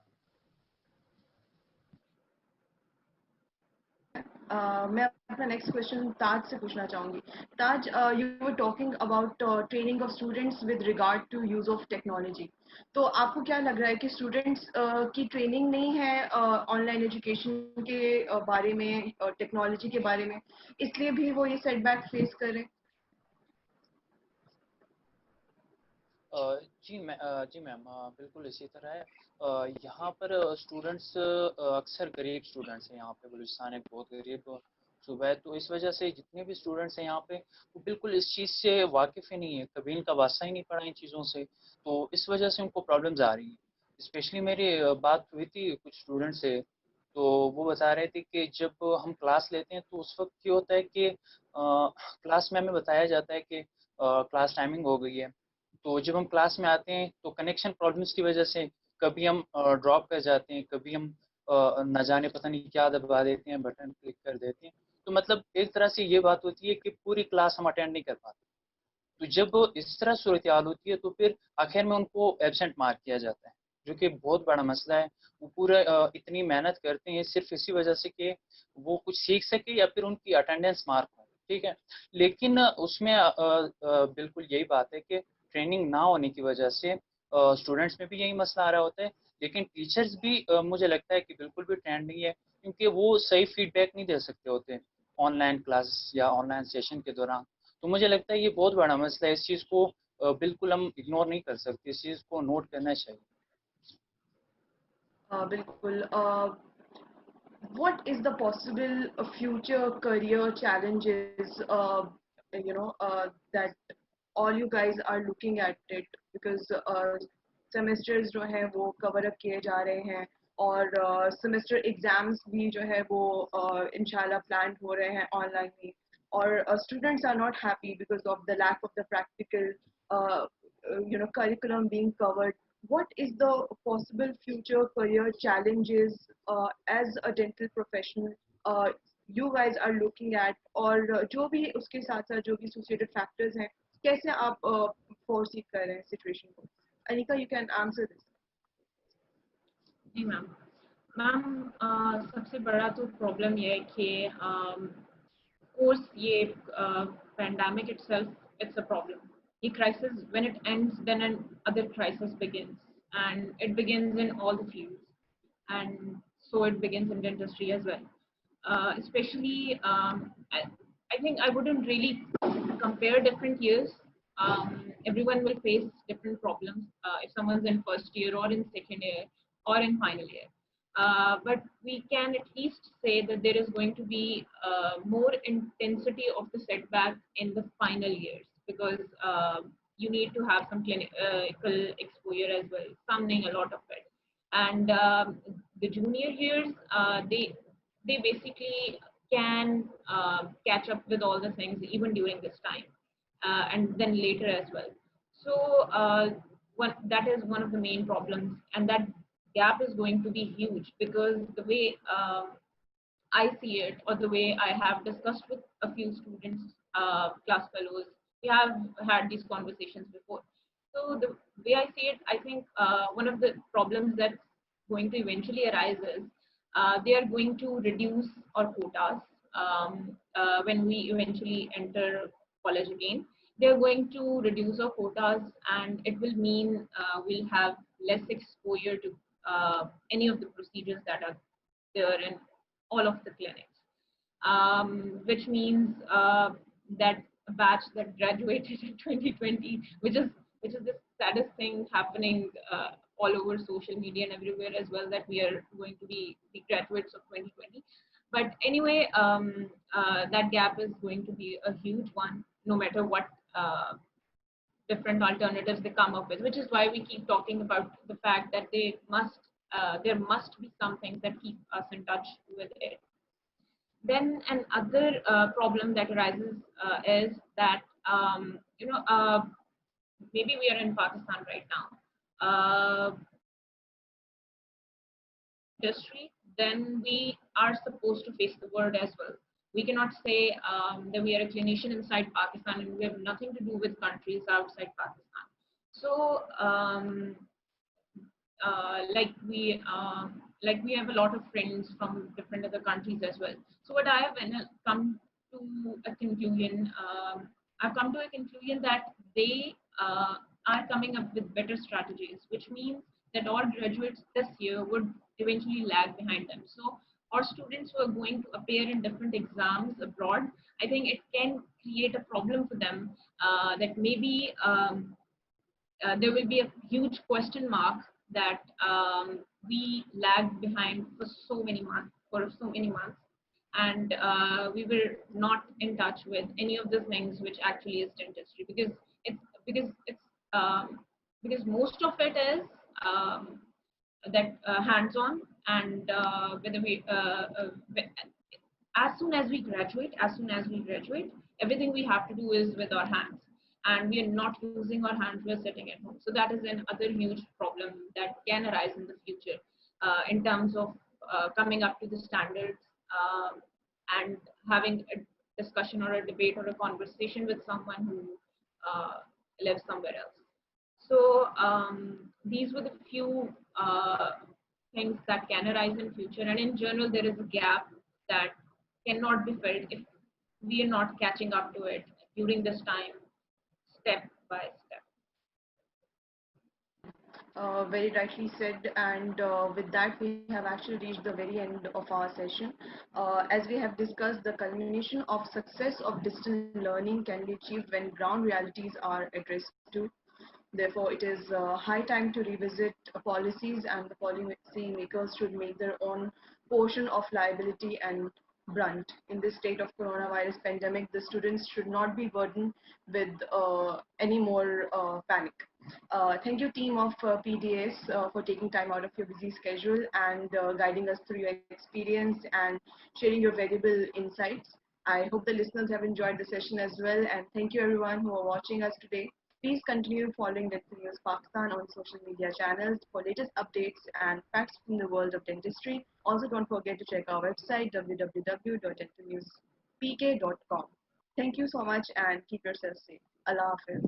میں اپنا نیکسٹ کوشچن تاج سے پوچھنا چاہوں گی. Taj, you were talking about training of students with regard to use of technology. تو آپ کو کیا لگ رہا ہے کہ اسٹوڈینٹس کی ٹریننگ نہیں ہے آن لائن ایجوکیشن کے بارے میں ٹیکنالوجی کے بارے میں اس لیے بھی وہ یہ سیٹ بیک فیس کر رہے ہیں؟ جی میم بالکل اسی طرح ہے. یہاں پر اسٹوڈنٹس اکثر غریب اسٹوڈنٹس ہیں. یہاں پہ بلوچستان ایک بہت غریب صوبہ ہے تو اس وجہ سے جتنے بھی اسٹوڈنٹس ہیں یہاں پہ وہ بالکل اس چیز سے واقف ہی نہیں ہے کبھی ان کا واسطہ ہی نہیں پڑا ان چیزوں سے تو اس وجہ سے ان کو پرابلمز آ رہی ہیں. اسپیشلی میری بات ہوئی تھی کچھ اسٹوڈنٹ سے تو وہ بتا رہے تھے کہ جب ہم کلاس لیتے ہیں تو اس وقت کیا ہوتا ہے کہ کلاس میں ہمیں بتایا جاتا ہے کہ کلاس ٹائمنگ ہو گئی ہے تو جب ہم کلاس میں آتے ہیں تو کنیکشن پرابلمس کی وجہ سے کبھی ہم ڈراپ کر جاتے ہیں کبھی ہم نہ جانے پتہ نہیں کیا دبا دیتے ہیں بٹن کلک کر دیتے ہیں تو مطلب ایک طرح سے یہ بات ہوتی ہے کہ پوری کلاس ہم اٹینڈ نہیں کر پاتے. تو جب اس طرح صورتحال ہوتی ہے تو پھر آخر میں ان کو ایبسینٹ مارک کیا جاتا ہے جو کہ بہت بڑا مسئلہ ہے. وہ پورے اتنی محنت کرتے ہیں صرف اسی وجہ سے کہ وہ کچھ سیکھ سکے یا پھر ان کی اٹینڈنس مارک ہو ٹھیک ہے لیکن اس میں بالکل یہی بات ہے کہ ٹریننگ نہ ہونے کی وجہ سے اسٹوڈنٹس میں بھی یہی مسئلہ آ رہا ہوتا ہے لیکن ٹیچرز بھی مجھے لگتا ہے کہ بالکل بھی ٹرینڈ نہیں ہے کیونکہ وہ صحیح فیڈ بیک نہیں دے سکتے ہوتے آن لائن کلاس یا آن لائن سیشن کے دوران. تو مجھے لگتا ہے یہ بہت بڑا مسئلہ ہے اس چیز کو بالکل ہم اگنور نہیں کر سکتے اس چیز کو نوٹ کرنا چاہیے. بالکل. what is the possible future career challenges that all you guys are looking at it because semesters جو ہیں وہ cover up کیے جا رہے ہیں اور semester exams بھی جو ہے وہ انشاءاللہ planned ہو رہے ہیں آن لائن میں اور students are not happy because of the lack of the practical curriculum being covered. What is the possible future career challenges as a dental professional you guys are looking at اور جو بھی اس کے ساتھ ساتھ جو بھی associated factors ہیں کیسے آپ foresee کر رہے ہیں سچویشن کو؟ انیکا you can answer this. جی میم سب سے بڑا تو پرابلم یہ ہے کہ کورس یہ pandemic itself it's a problem. یہ crisis when it ends then another crisis begins and it begins in all the fields and so it begins in dentistry as well. Especially I think I wouldn't really compare different years. Everyone will face different problems if someone's in first year or in second year or in final year. But we can at least say that there is going to be more intensity of the setback in the final years because you need to have some clinical exposure as well, summoning a lot of it. And the junior years, they basically can catch up with all the things even during this time and then later as well. So that is one of the main problems, and that gap is going to be huge because the way I see it or the way I have discussed with a few students, class fellows, we have had these conversations before. So the way I see it, I think one of the problems that's going to eventually arise is they are going to reduce our quotas when we eventually enter college again. They are going to reduce our quotas and it will mean we'll have less exposure to any of the procedures that are there in all of the clinics, which means that a batch that graduated in 2020, which is the saddest thing happening all over social media and everywhere as well, that we are going to be the graduates of 2020. But anyway, that gap is going to be a huge one, no matter what different alternatives they come up with, which is why we keep talking about the fact that there must be some things that keep us in touch with it. Then another problem that arises is that maybe we are in Pakistan right now. Industry, then we are supposed to face the world as well. We cannot say that we are a clinician inside Pakistan and we have nothing to do with countries outside Pakistan. So, like we have a lot of friends from different other countries as well. So, what I have come to a conclusion, I've come to a conclusion that they are coming up with better strategies, which means that all graduates this year would eventually lag behind them. So our students who are going to appear in different exams abroad, I think it can create a problem for them, that maybe there will be a huge question mark that we lagged behind for so many months, and we were not in touch with any of the things which actually is dentistry, because most of it is that hands-on, and whether we as soon as we graduate, everything we have to do is with our hands, and we are not using our hands. We are sitting at home. So that is another huge problem that can arise in the future in terms of coming up to the standards and having a discussion or a debate or a conversation with someone who lives somewhere else. So these were the few things that can arise in future, and in general there is a gap that cannot be filled if we are not catching up to it during this time, step by step. Very rightly said, and with that we have actually reached the very end of our session. As we have discussed, the culmination of success of distance learning can be achieved when ground realities are addressed to. Therefore, it is high time to revisit policies, and the policy makers should make their own portion of liability and brunt. In this state of coronavirus pandemic, the students should not be burdened with any more panic. Thank you, team of PDS, for taking time out of your busy schedule and guiding us through your experience and sharing your valuable insights. I hope the listeners have enjoyed the session as well, and thank you everyone who are watching us today. Please continue following Dental News Pakistan on social media channels for latest updates and facts from the world of dentistry. Also, don't forget to check our website www.dentalnewspk.com. Thank you so much and keep yourself safe. Allah Hafiz.